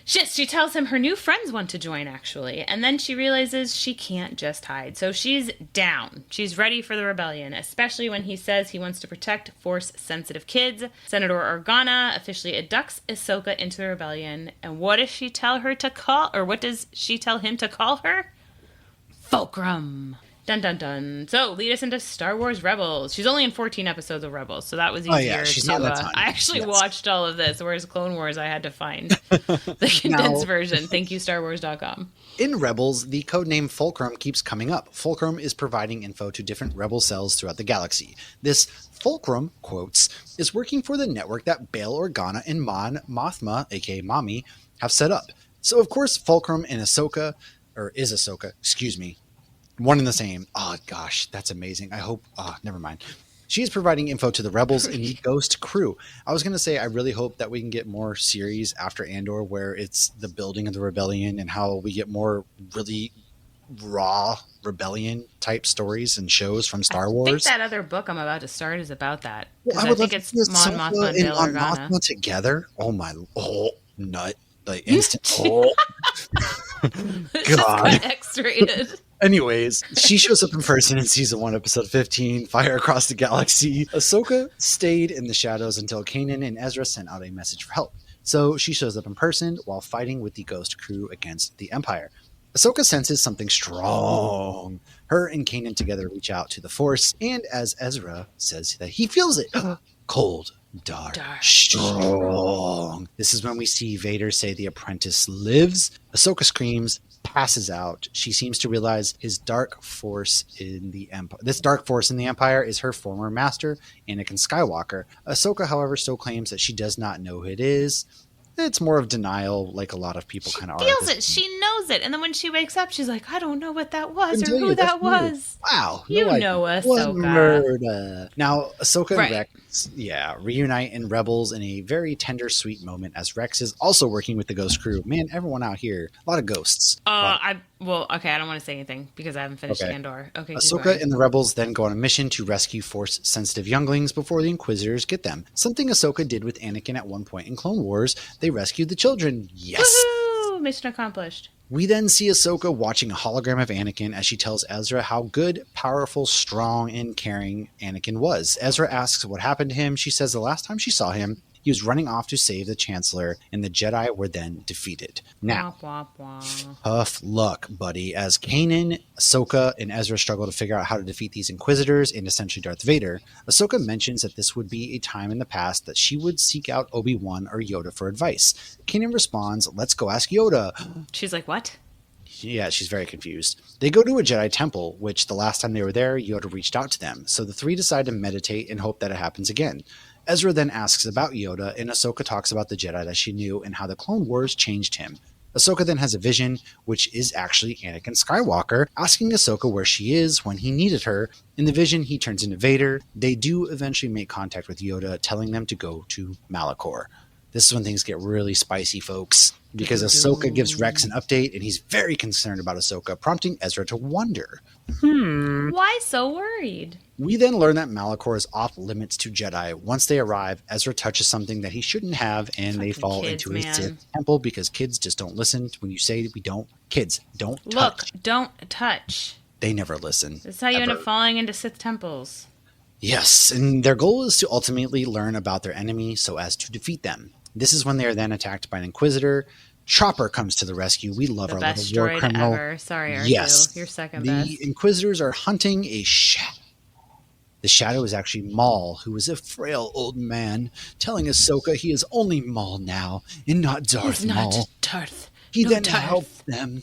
She tells him her new friends want to join, actually. And then she realizes she can't just hide. So she's down. She's ready for the rebellion, especially when he says he wants to protect Force-sensitive kids. Senator Organa officially inducts Ahsoka into the rebellion. And what does she tell her to call, or what does she tell him to call her? Fulcrum. Dun, dun, dun. So, lead us into Star Wars Rebels. She's only in 14 episodes of Rebels, so that was easier. Oh, yeah, she's not that time. I actually watched all of this, whereas Clone Wars I had to find the condensed version. Thank you, StarWars.com. In Rebels, the codename Fulcrum keeps coming up. Fulcrum is providing info to different Rebel cells throughout the galaxy. This Fulcrum, quotes, is working for the network that Bail Organa and Mon Mothma, aka Mommy, have set up. So, of course, Fulcrum and Ahsoka, excuse me, one and the same. Oh, gosh, that's amazing. I hope... never mind. She is providing info to the Rebels and the Ghost crew. I was going to say, I really hope that we can get more series after Andor where it's the building of the rebellion and how we get more really raw rebellion type stories and shows from Star Wars. I think that other book I'm about to start is about that. Well, I think it's Mon Mothma and Bail Organa. Mothma together? Nut. Like instant. Oh. God. X-rated. Anyways, she shows up in person in season 1, episode 15, Fire Across the Galaxy. Ahsoka stayed in the shadows until Kanan and Ezra sent out a message for help. So she shows up in person while fighting with the Ghost crew against the Empire. Ahsoka senses something strong. Her and Kanan together reach out to the Force, and as Ezra says that he feels it, cold, dark, strong. This is when we see Vader say the apprentice lives. Ahsoka screams, passes out. She seems to realize his dark force in the Empire. This dark force in the Empire is her former master, Anakin Skywalker. Ahsoka, however, still claims that she does not know who it is. It's more of denial, like a lot of people kind of are. She feels it. She knows it. And then when she wakes up, she's like, I don't know what that was or who that was. Wow. You know Ahsoka. Now, Ahsoka and Rex, reunite in Rebels in a very tender, sweet moment as Rex is also working with the Ghost crew. Man, everyone out here, a lot of ghosts. I don't want to say anything because I haven't finished Andor. Okay. Ahsoka and the Rebels then go on a mission to rescue Force-sensitive younglings before the Inquisitors get them. Something Ahsoka did with Anakin at one point in Clone Wars. They rescued the children. Yes! Woohoo! Mission accomplished. We then see Ahsoka watching a hologram of Anakin as she tells Ezra how good, powerful, strong, and caring Anakin was. Ezra asks what happened to him. She says the last time she saw him, he was running off to save the Chancellor, and the Jedi were then defeated. Now, tough luck, buddy, as Kanan, Ahsoka, and Ezra struggle to figure out how to defeat these Inquisitors and essentially Darth Vader. Ahsoka mentions that this would be a time in the past that she would seek out Obi-Wan or Yoda for advice. Kanan responds, "Let's go ask Yoda." She's like, what? Yeah, she's very confused. They go to a Jedi temple, which the last time they were there, Yoda reached out to them. So the three decide to meditate and hope that it happens again. Ezra then asks about Yoda, and Ahsoka talks about the Jedi that she knew and how the Clone Wars changed him. Ahsoka then has a vision, which is actually Anakin Skywalker, asking Ahsoka where she is when he needed her. In the vision, he turns into Vader. They do eventually make contact with Yoda, telling them to go to Malachor. This is when things get really spicy, folks, because Ahsoka gives Rex an update, and he's very concerned about Ahsoka, prompting Ezra to wonder. Why so worried? We then learn that Malachor is off limits to Jedi. Once they arrive, Ezra touches something that he shouldn't have, and they fall into a Sith temple because kids just don't listen when you say we don't. Kids, don't touch. Look, don't touch. They never listen. That's how you end up falling into Sith temples. Yes, and their goal is to ultimately learn about their enemy so as to defeat them. This is when they are then attacked by an Inquisitor. Chopper comes to the rescue. We love our little war criminal. Ever. Sorry, R2. Yes. You're second best. The Inquisitors are hunting a shadow. The shadow is actually Maul, who is a frail old man, telling Ahsoka he is only Maul now, and not Darth Maul. Not Darth. He then helps them.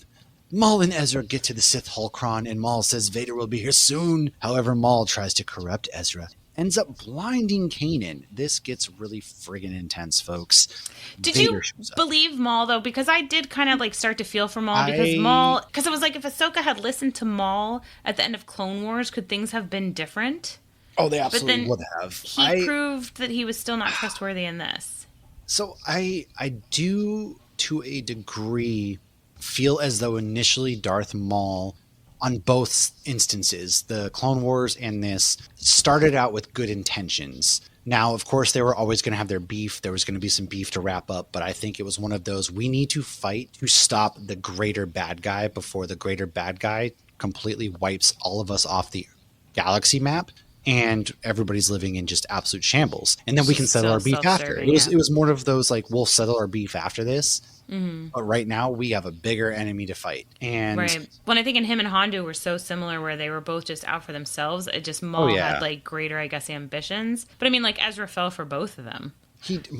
Maul and Ezra get to the Sith holocron, and Maul says Vader will be here soon. However, Maul tries to corrupt Ezra. Ends up blinding Kanan. This gets really friggin' intense, folks. Did you believe Maul, though? Because I did kind of start to feel for Maul, because it was like if Ahsoka had listened to Maul at the end of Clone Wars, could things have been different? Oh, they absolutely would have. He proved that he was still not trustworthy in this. So I do, to a degree, feel as though initially Darth Maul, on both instances, the Clone Wars and this, started out with good intentions. Now, of course, they were always going to have their beef. There was going to be some beef to wrap up, but I think it was one of those, we need to fight to stop the greater bad guy before the greater bad guy completely wipes all of us off the galaxy map and everybody's living in just absolute shambles. And then we can settle our beef after. It was more of those, we'll settle our beef after this. Mm-hmm. But right now we have a bigger enemy to fight. And when I think in him and Hondo were so similar, where they were both just out for themselves. It just Maul had greater, I guess, ambitions. But I mean, Ezra fell for both of them.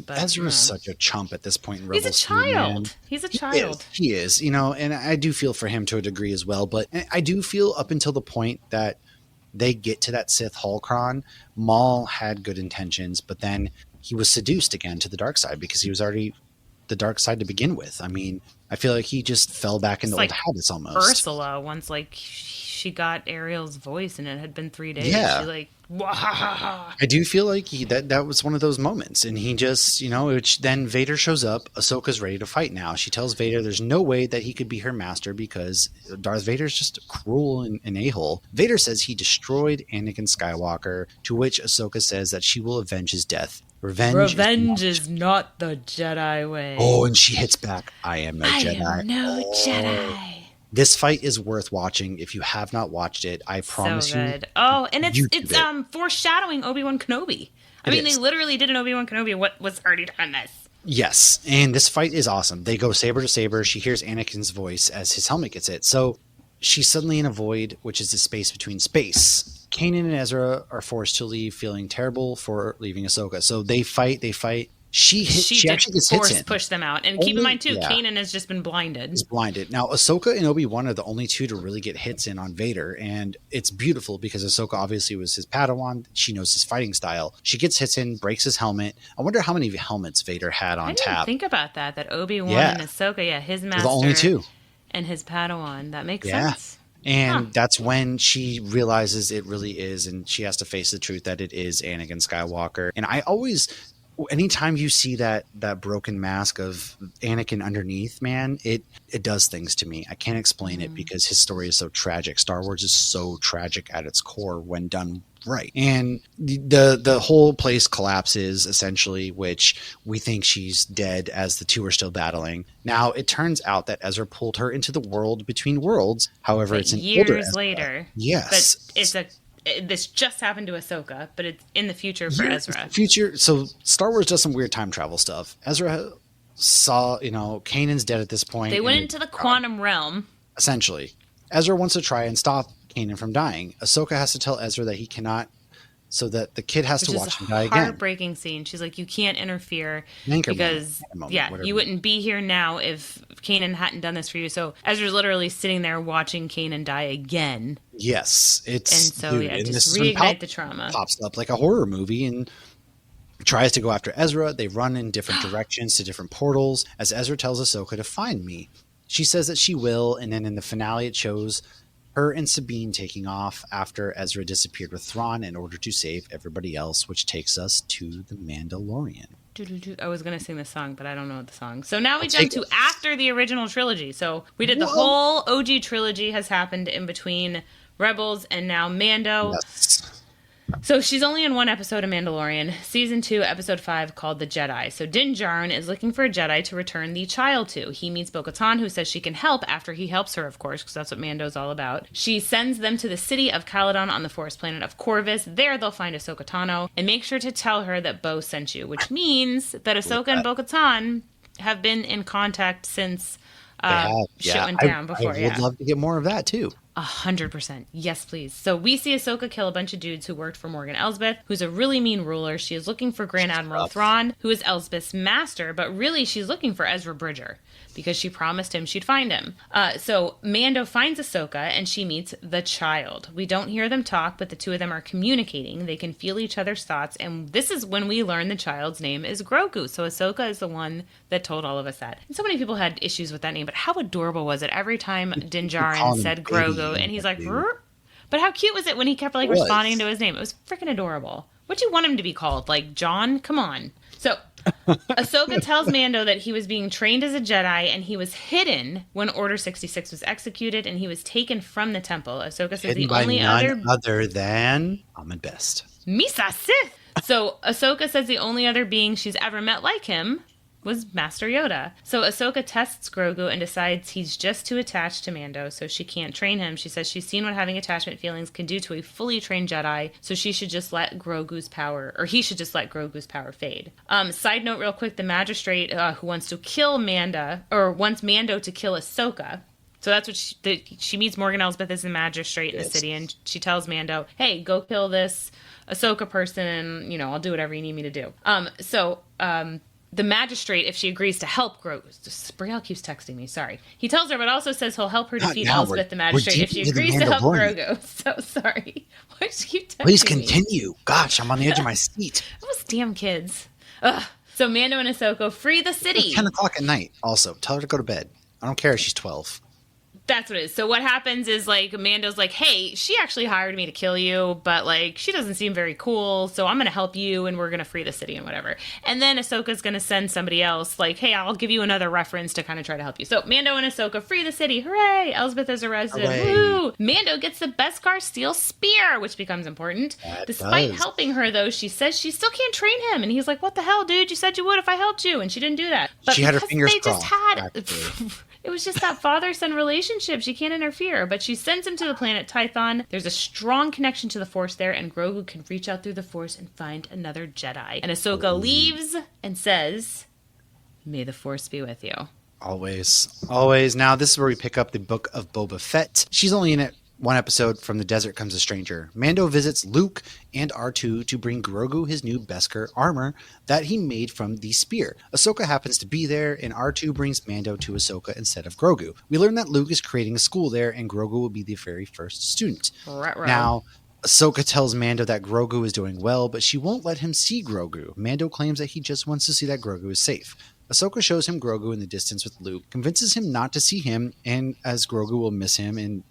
Ezra is such a chump at this point in Rebels. He's a child. He's a child. He is, and I do feel for him to a degree as well. But I do feel up until the point that they get to that Sith holocron, Maul had good intentions, but then he was seduced again to the dark side because he was already the dark side to begin with. I mean, I feel like he just fell back into old habits almost. Ursula, once she got Ariel's voice and it had been 3 days. Yeah. She Wahaha. I do feel like that was one of those moments, and he just, which then Vader shows up. Ahsoka's ready to fight now. She tells Vader there's no way that he could be her master because Darth Vader's just cruel and a-hole. Vader says he destroyed Anakin Skywalker, to which Ahsoka says that she will avenge his death. Revenge is not the Jedi way. Oh, and she hits back. I am no Jedi. I am no Jedi. This fight is worth watching. If you have not watched it, I promise you. Oh, and it's foreshadowing Obi-Wan Kenobi. I mean, they literally did an Obi-Wan Kenobi. What was already done this? Yes, and this fight is awesome. They go saber to saber. She hears Anakin's voice as his helmet gets hit. So she's suddenly in a void, which is the space between space. Kanan and Ezra are forced to leave, feeling terrible for leaving Ahsoka. So they fight. She actually gets hits in. Push them out. And keep in mind, too, Kanan has just been blinded. He's blinded. Now, Ahsoka and Obi-Wan are the only two to really get hits in on Vader, and it's beautiful because Ahsoka obviously was his Padawan. She knows his fighting style. She gets hits in, breaks his helmet. I wonder how many helmets Vader had on tap. I didn't think about that Obi-Wan and Ahsoka, his master. The only two. And his Padawan. That makes sense. And that's when she realizes it really is, and she has to face the truth that it is Anakin Skywalker. And I always... anytime you see that broken mask of Anakin underneath, man, it does things to me. I can't explain it because his story is so tragic. Star Wars is so tragic at its core when done right. And the whole place collapses essentially, which we think she's dead as the two are still battling. Now it turns out that Ezra pulled her into the world between worlds. However, it's an years later. Yes. But this just happened to Ahsoka, but it's in the future for Ezra. Future. So Star Wars does some weird time travel stuff. Ezra saw, Kanan's dead at this point. They went into the quantum realm. Essentially. Ezra wants to try and stop Kanan from dying. Ahsoka has to tell Ezra that he cannot, so that the kid has to watch him die again. Heartbreaking scene. She's like, you can't interfere because you wouldn't be here now if Kanan hadn't done this for you. So Ezra's literally sitting there watching Kanan die again. Yes, just reignite the trauma. Pops up like a horror movie and tries to go after Ezra. They run in different directions to different portals as Ezra tells Ahsoka to find me. She says that she will, and then in the finale it shows her and Sabine taking off after Ezra disappeared with Thrawn in order to save everybody else, which takes us to The Mandalorian. I was going to sing the song, but I don't know the song. So now we jump to after the original trilogy. So we did the whole OG trilogy has happened in between Rebels and now Mando. Yes. So she's only in one episode of Mandalorian, season 2, episode 5, called The Jedi. So Din Djarin is looking for a Jedi to return the child to. He meets Bo-Katan, who says she can help after he helps her, of course, because that's what Mando's all about. She sends them to the city of Caladan on the forest planet of Corvus. There they'll find Ahsoka Tano, and make sure to tell her that Bo sent you, which means that Ahsoka and Bo-Katan have been in contact since shit went down before. I would love to get more of that, too. 100%. Yes, please. So we see Ahsoka kill a bunch of dudes who worked for Morgan Elsbeth, who's a really mean ruler. She is looking for Grand Admiral Thrawn, who is Elsbeth's master, but really she's looking for Ezra Bridger because she promised him she'd find him. So Mando finds Ahsoka and she meets the child. We don't hear them talk, but the two of them are communicating. They can feel each other's thoughts, and this is when we learn the child's name is Grogu. So Ahsoka is the one that told all of us that. And so many people had issues with that name, but how adorable was it every time Din Djarin said Grogu? And he's like, "Rrr." But how cute was it when he kept responding to his name? It was freaking adorable. What do you want him to be called? Like John? Come on. So Ahsoka tells Mando that he was being trained as a Jedi and he was hidden when Order 66 was executed and he was taken from the temple. Ahsoka says the only other than Ahmed Best. Misa Sith. So Ahsoka says the only other being she's ever met like him was Master Yoda. So Ahsoka tests Grogu and decides he's just too attached to Mando, so she can't train him. She says she's seen what having attachment feelings can do to a fully trained Jedi, so she should just let Grogu's power, or he should just let Grogu's power fade. Side note real quick, the magistrate who wants to kill Mando, or wants Mando to kill Ahsoka, so that's what she meets Morgan Elsbeth as the magistrate in the city, and she tells Mando, hey, go kill this Ahsoka person, and, I'll do whatever you need me to do. The magistrate, if she agrees to help Grogu... Brielle keeps texting me, sorry. He tells her, but also says he'll help her defeat Elsbeth, the magistrate, if she agrees to help Grogu. So sorry. Why does she keep texting Please continue. Me? Gosh, I'm on the edge of my seat. Those damn kids. Ugh. So Mando and Ahsoka free the city. It's 10 o'clock at night, also. Tell her to go to bed. I don't care if she's 12. That's what it is. So what happens is, Mando's like, hey, she actually hired me to kill you, but, she doesn't seem very cool, so I'm going to help you, and we're going to free the city and whatever. And then Ahsoka's going to send somebody else, hey, I'll give you another reference to kind of try to help you. So Mando and Ahsoka free the city. Hooray! Elsbeth is arrested. Woo! Mando gets the Beskar steel spear, which becomes important. Despite helping her, though, she says she still can't train him. And he's like, what the hell, dude? You said you would if I helped you. And she didn't do that. But she had her fingers crossed. It was just that father-son relationship. She can't interfere. But she sends him to the planet Tython. There's a strong connection to the Force there, and Grogu can reach out through the Force and find another Jedi. And Ahsoka leaves and says, May the Force be with you. Always. Always. Now, this is where we pick up the book of Boba Fett. She's only in it one episode. From the desert comes a stranger. Mando visits Luke and R2 to bring Grogu his new Beskar armor that he made from the spear. Ahsoka happens to be there, and R2 brings Mando to Ahsoka instead of Grogu. We learn that Luke is creating a school there, and Grogu will be the very first student. Right. Now, Ahsoka tells Mando that Grogu is doing well, but she won't let him see Grogu. Mando claims that he just wants to see that Grogu is safe. Ahsoka shows him Grogu in the distance with Luke, convinces him not to see him, and as Grogu will miss him and,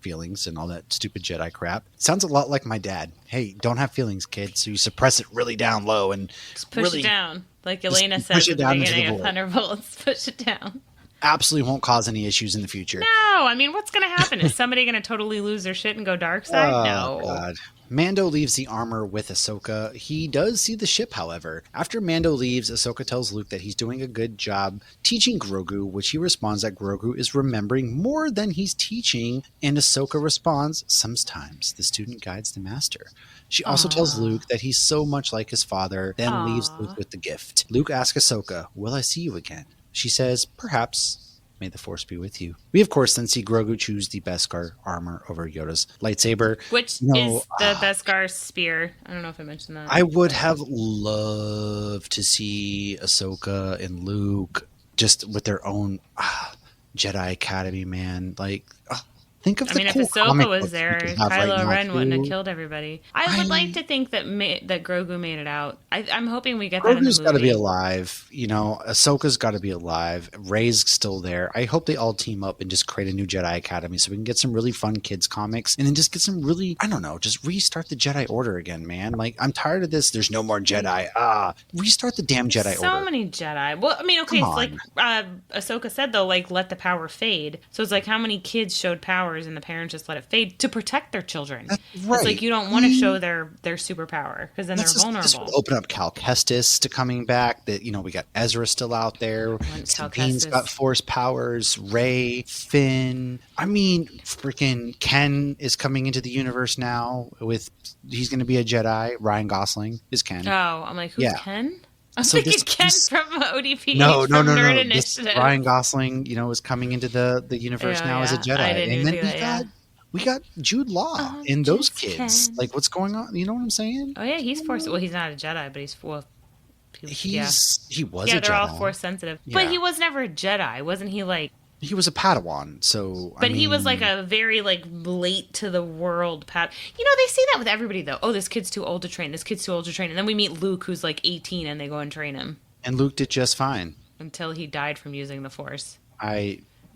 feelings and all that stupid Jedi crap. Sounds a lot like my dad. Hey, don't have feelings, kid. So you suppress it really down low and just push it down. Like Elena says at the beginning of Thunderbolts, push it down. Absolutely won't cause any issues in the future. No, I mean, what's going to happen? Is somebody going to totally lose their shit and go dark side? No. God. Mando leaves the armor with Ahsoka. He does see the ship, however. After Mando leaves, Ahsoka tells Luke that he's doing a good job teaching Grogu, which he responds that Grogu is remembering more than he's teaching, and Ahsoka responds, sometimes the student guides the master. She also tells Luke that he's so much like his father, then leaves Luke with the gift. Luke asks Ahsoka, will I see you again? She says, perhaps. May the Force be with you. We, of course, then see Grogu choose the Beskar armor over Yoda's lightsaber. Which is the Beskar spear. I don't know if I mentioned that. I would have loved to see Ahsoka and Luke just with their own Jedi Academy, man. Like, think of if Ahsoka was there, Kylo Ren wouldn't have killed everybody. I would like to think that Grogu made it out. I'm hoping we get that in the movie. Grogu's got to be alive. Ahsoka's got to be alive. Rey's still there. I hope they all team up and just create a new Jedi Academy so we can get some really fun kids comics and then just get some really, just restart the Jedi Order again, man. Like, I'm tired of this. There's no more Jedi. Restart the damn Jedi Order. So many Jedi. Well, okay, it's like Ahsoka said, though, like, let the power fade. So it's like how many kids showed power and the parents just let it fade to protect their children. That's right. It's like you don't want to show their superpower because then they're vulnerable. This will open up Cal Kestis to coming back. That we got Ezra still out there. Sabine's got Force powers. Rey, Finn. I mean, freaking Ken is coming into the universe now. He's going to be a Jedi. Ryan Gosling is Ken. Oh, I'm like, who's Ken? I'm thinking Ken from ODP. No. Nerd Initiative. Ryan Gosling, is coming into the universe now as a Jedi. And then we got Jude Law and those kids. Ken. Like, what's going on? You know what I'm saying? Oh yeah, he's Force. Well, he's not a Jedi, but he was a Jedi. Yeah, they're all Force sensitive. Yeah. But he was never a Jedi, wasn't he? Like. He was a Padawan, so. But he was like a very late to the world They say that with everybody though. Oh, this kid's too old to train. This kid's too old to train. And then we meet Luke, who's like 18, and they go and train him. And Luke did just fine until he died from using the Force.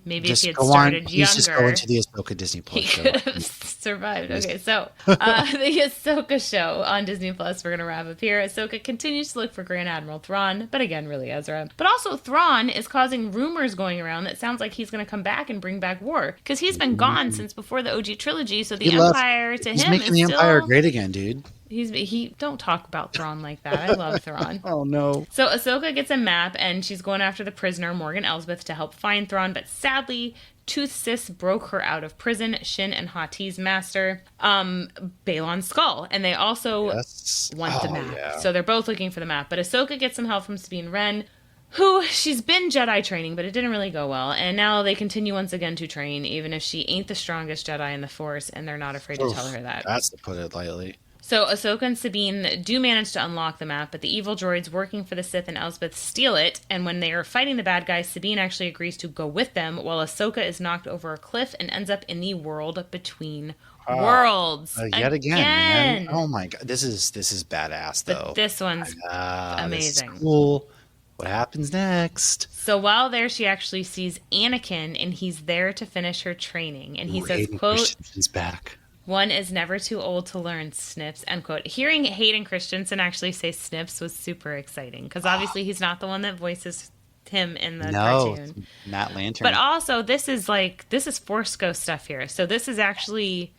Maybe just if he had started younger. He's just going to the Ahsoka Disney Plus show. He could have survived. Okay, so the Ahsoka show on Disney Plus, we're going to wrap up here. Ahsoka continues to look for Grand Admiral Thrawn, but again, really Ezra. But also Thrawn is causing rumors going around that sounds like he's going to come back and bring back war. Because he's been gone since before the OG trilogy, so the Empire to him is He's making the Empire great again, dude. He don't talk about Thrawn like that. I love Thrawn. Oh no. So Ahsoka gets a map and she's going after the prisoner Morgan Elsbeth to help find Thrawn, but sadly Tooth Sis broke her out of prison. Shin and Hati's master, Balon's skull, and they also want the map. Yeah. So they're both looking for the map. But Ahsoka gets some help from Sabine Wren, who she's been Jedi training, but it didn't really go well. And now they continue once again to train, even if she ain't the strongest Jedi in the Force, and they're not afraid to tell her that. That's to put it lightly. So Ahsoka and Sabine do manage to unlock the map, but the evil droids working for the Sith and Elsbeth steal it, and when they are fighting the bad guys, Sabine actually agrees to go with them, while Ahsoka is knocked over a cliff and ends up in the world between worlds. Yet again, man. Oh my god, this is badass though. But this one's amazing. This is cool. What happens next? So while there, she actually sees Anakin, and he's there to finish her training, and he says, Hayden quote, Christensen's back. "One is never too old to learn, Snips," end quote. Hearing Hayden Christensen actually say Snips was super exciting, because obviously he's not the one that voices him in the cartoon. Matt Lantern. But also, this is Force Ghost stuff here. So this is actually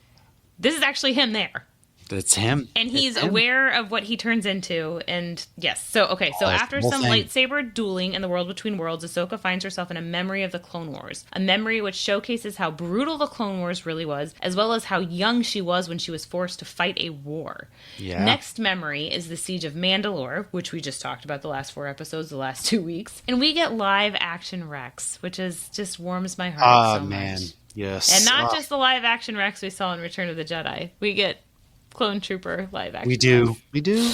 him there. That's him. And he's aware of what he turns into. And yes. So after some lightsaber dueling in the world between worlds, Ahsoka finds herself in a memory of the Clone Wars. A memory which showcases how brutal the Clone Wars really was, as well as how young she was when she was forced to fight a war. Yeah. Next memory is the Siege of Mandalore, which we just talked about the last 4 episodes, the last 2 weeks. And we get live action Rex, which is just warms my heart so much. Yes. And not just the live action Rex we saw in Return of the Jedi. We get Clone Trooper live action. We do.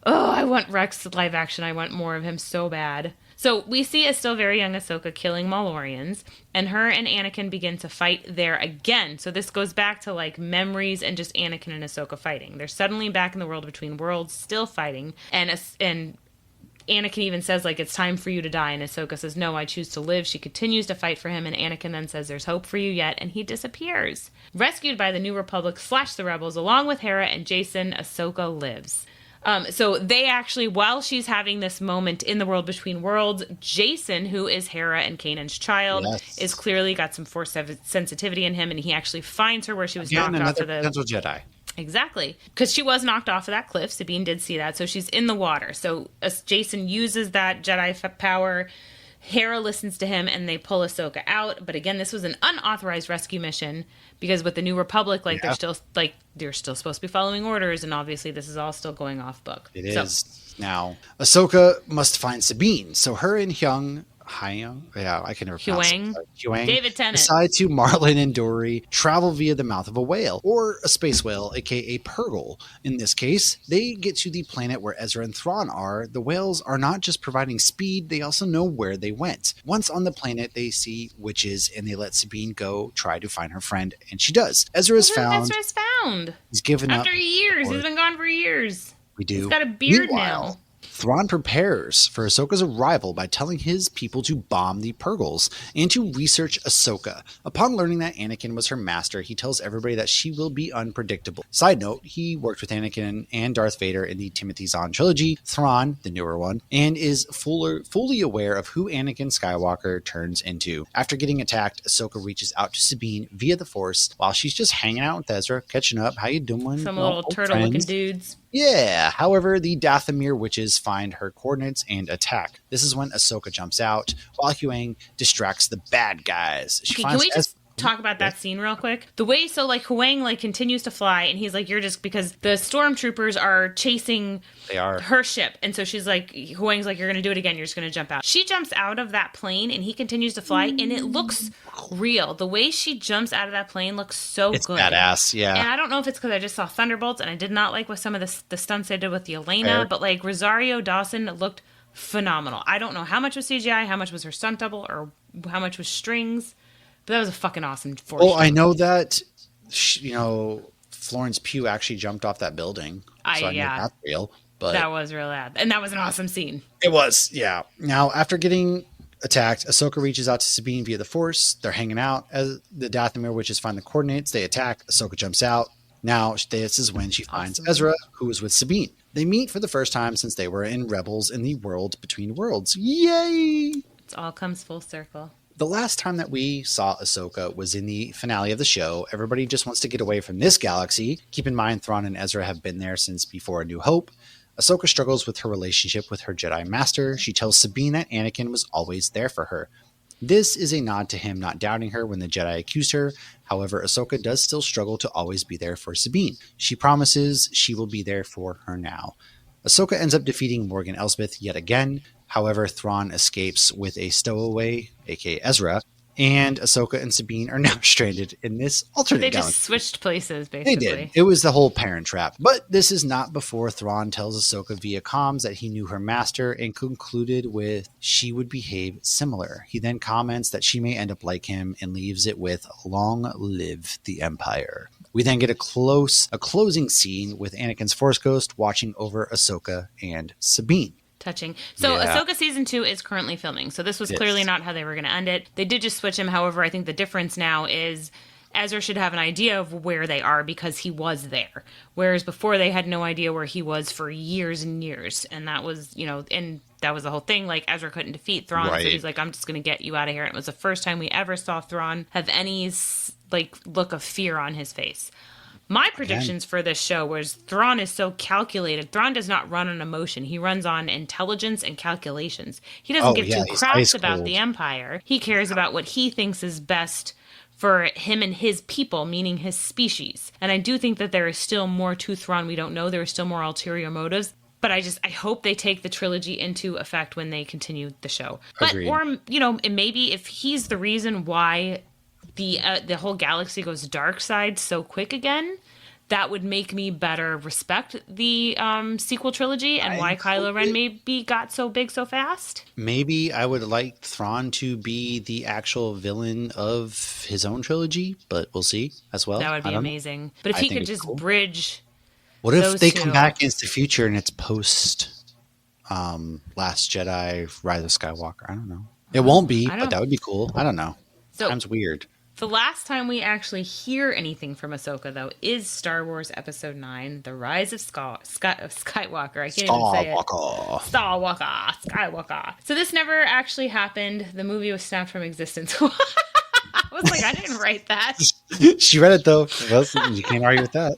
Oh, I want Rex live action. I want more of him so bad. So we see a still very young Ahsoka killing Malorians, and her and Anakin begin to fight there again. So this goes back to like memories and just Anakin and Ahsoka fighting. They're suddenly back in the world between worlds, still fighting, and Anakin even says, like, it's time for you to die. And Ahsoka says, no, I choose to live. She continues to fight for him. And Anakin then says, there's hope for you yet. And he disappears. Rescued by the New Republic / the Rebels, along with Hera and Jason, Ahsoka lives. So they actually, while she's having this moment in the world between worlds, Jason, who is Hera and Kanan's child, is clearly got some force sensitivity in him. And he actually finds her where she was knocked off of the potential Jedi. Exactly. Because she was knocked off of that cliff. Sabine did see that. So she's in the water. So Jason uses that Jedi power. Hera listens to him and they pull Ahsoka out. But again, this was an unauthorized rescue mission because with the New Republic, they're still supposed to be following orders. And obviously this is all still going off book. It is. Now, Ahsoka must find Sabine. So her and Huang, I can never pronounce it. Huang, David Tennant, decide to Marlin and Dory travel via the mouth of a whale, or a space whale, aka Purgle. In this case, they get to the planet where Ezra and Thrawn are. The whales are not just providing speed, they also know where they went. Once on the planet, they see witches, and they let Sabine go try to find her friend, and she does. Ezra's found. He's given up. After years. He's been gone for years. We do. He's got a beard now. Thrawn prepares for Ahsoka's arrival by telling his people to bomb the Purgles and to research Ahsoka. Upon learning that Anakin was her master, he tells everybody that she will be unpredictable. Side note, he worked with Anakin and Darth Vader in the Timothy Zahn trilogy, Thrawn, the newer one, and is fully aware of who Anakin Skywalker turns into. After getting attacked, Ahsoka reaches out to Sabine via the Force while she's just hanging out with Ezra, catching up. How you doing? Some little turtle-looking dudes. Yeah, however, the Dathomir witches find her coordinates and attack. This is when Ahsoka jumps out, while Huang distracts the bad guys. Can we just talk about that scene real quick? The way, Huang, continues to fly, and he's like, you're just, because the stormtroopers are chasing her ship, and so she's like, Huang's like, you're going to do it again, you're just going to jump out. She jumps out of that plane, and he continues to fly, and it looks real. The way she jumps out of that plane looks so good. It's badass, yeah. And I don't know if it's because I just saw Thunderbolts, and I did not like with some of the stunts they did with the Elena, but Rosario Dawson looked phenomenal. I don't know how much was CGI, how much was her stunt double, or how much was strings. But that was a fucking awesome force. Well, I know that, Florence Pugh actually jumped off that building. So I know that's real. But that was real bad. And that was an awesome scene. It was, yeah. Now, after getting attacked, Ahsoka reaches out to Sabine via the Force. They're hanging out. As the Dathomir witches find the coordinates, they attack. Ahsoka jumps out. Now, this is when she finds Ezra, who is with Sabine. They meet for the first time since they were in Rebels in the world between worlds. Yay! It all comes full circle. The last time that we saw Ahsoka was in the finale of the show. Everybody just wants to get away from this galaxy. Keep in mind, Thrawn and Ezra have been there since before A New Hope. Ahsoka struggles with her relationship with her Jedi Master. She tells Sabine that Anakin was always there for her. This is a nod to him not doubting her when the Jedi accused her. However, Ahsoka does still struggle to always be there for Sabine. She promises she will be there for her now. Ahsoka ends up defeating Morgan Elsbeth yet again. However, Thrawn escapes with a stowaway, aka Ezra, and Ahsoka and Sabine are now stranded in this alternate galaxy. They just switched places, basically. They did. It was the whole Parent Trap. But this is not before Thrawn tells Ahsoka via comms that he knew her master and concluded with she would behave similar. He then comments that she may end up like him and leaves it with long live the Empire. We then get a closing scene with Anakin's Force Ghost watching over Ahsoka and Sabine. Touching. So Ahsoka season 2 is currently filming. So this was clearly not how they were going to end it. They did just switch him. However, I think the difference now is Ezra should have an idea of where they are because he was there. Whereas before they had no idea where he was for years and years. And that was, and that was the whole thing. Ezra couldn't defeat Thrawn. Right. So he's like, I'm just going to get you out of here. And it was the first time we ever saw Thrawn have any look of fear on his face. My predictions for this show was Thrawn is so calculated. Thrawn does not run on emotion. He runs on intelligence and calculations. He doesn't give two craps about the Empire. He cares about what he thinks is best for him and his people, meaning his species. And I do think that there is still more to Thrawn we don't know. There are still more ulterior motives. But I hope they take the trilogy into effect when they continue the show. Agreed. Or, you know, maybe if he's the reason why the whole galaxy goes dark side so quick again, that would make me better respect the sequel trilogy and why Kylo Ren maybe got so big so fast. Maybe I would like Thrawn to be the actual villain of his own trilogy, but we'll see as well. That would be amazing. But if he could just bridge. What if they come back into the future and it's post Last Jedi, Rise of Skywalker? I don't know. It won't be, but that would be cool. I don't know. Time's weird. The last time we actually hear anything from Ahsoka, though, is Star Wars Episode 9, The Rise of Skywalker. I can't even say it. Skywalker. So this never actually happened. The movie was snapped from existence. I was like, I didn't write that. She read it, though. Well, you can't argue with that.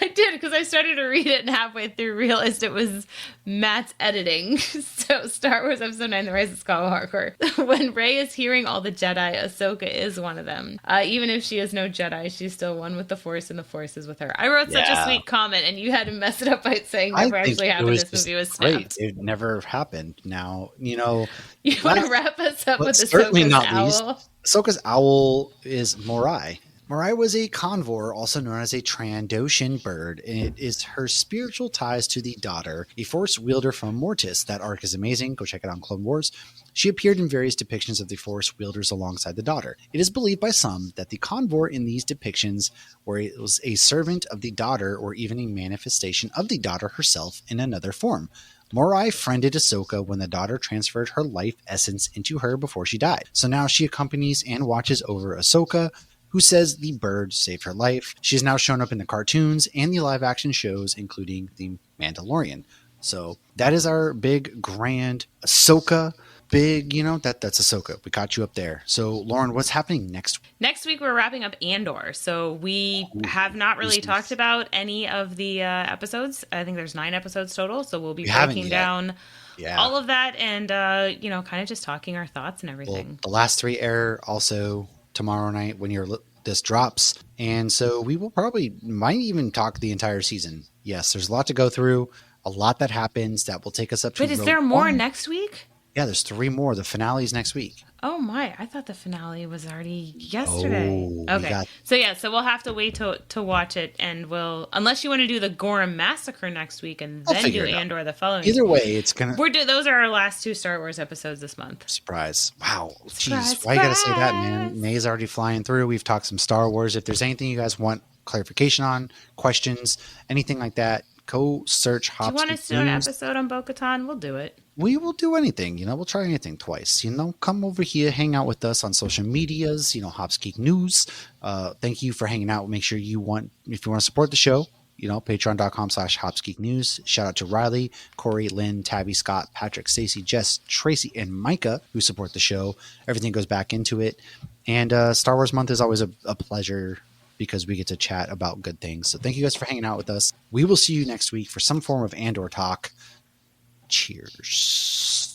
I did, because I started to read it and halfway through realized it was Matt's editing. So Star Wars Episode 9, The Rise of Skywalker. When Rey is hearing all the Jedi, Ahsoka is one of them. Even if she is no Jedi, she's still one with the Force and the Force is with her. I wrote such a sweet comment, and you had to mess it up by saying never actually happened. This movie was snapped. It never happened. Now, you know. You want to wrap us up with Ahsoka's owl? Ahsoka's owl is Morai. Morai was a convor, also known as a Trandoshan bird, and it is her spiritual ties to the daughter, a Force wielder from Mortis. That arc is amazing. Go check it out on Clone Wars. She appeared in various depictions of the Force wielders alongside the daughter. It is believed by some that the convor in these depictions was a servant of the daughter or even a manifestation of the daughter herself in another form. Morai friended Ahsoka when the daughter transferred her life essence into her before she died. So now she accompanies and watches over Ahsoka, who says the bird saved her life. She has now shown up in the cartoons and the live-action shows, including The Mandalorian. So that is our big, grand Ahsoka. Big, you know, that's Ahsoka. We got you up there. So, Lauren, what's happening next week? Next week, we're wrapping up Andor. So we have not really talked about any of the episodes. I think there's 9 episodes total. So we'll be breaking down all of that and, you know, kind of just talking our thoughts and everything. Well, the last 3 air also tomorrow night when this drops. And so we will might even talk the entire season. Yes, there's a lot to go through, a lot that happens that will take us up to Wait, is there more next week? Yeah, there's 3 more. The finale's next week. Oh my, I thought the finale was already yesterday. Okay. So we'll have to wait to watch it, and unless you want to do the Gorham Massacre next week and then do Andor the following Either week. way, it's going to... Those are our last 2 Star Wars episodes this month. Surprise. Wow. Jeez, why you got to say that, man? May's already flying through. We've talked some Star Wars. If there's anything you guys want clarification on, questions, anything like that, go search Hopsgeek News. Do you want us to do an episode on Bo-Katan? We'll do it. We will do anything. You know, we'll try anything twice. You know, come over here, hang out with us on social medias, you know, Hopsgeek News. Thank you for hanging out. Make sure if you want to support the show, you know, patreon.com/HopsgeekNews. Shout out to Riley, Corey, Lynn, Tabby, Scott, Patrick, Stacy, Jess, Tracy, and Micah who support the show. Everything goes back into it. And Star Wars Month is always a pleasure because we get to chat about good things. So thank you guys for hanging out with us. We will see you next week for some form of Andor talk. Cheers.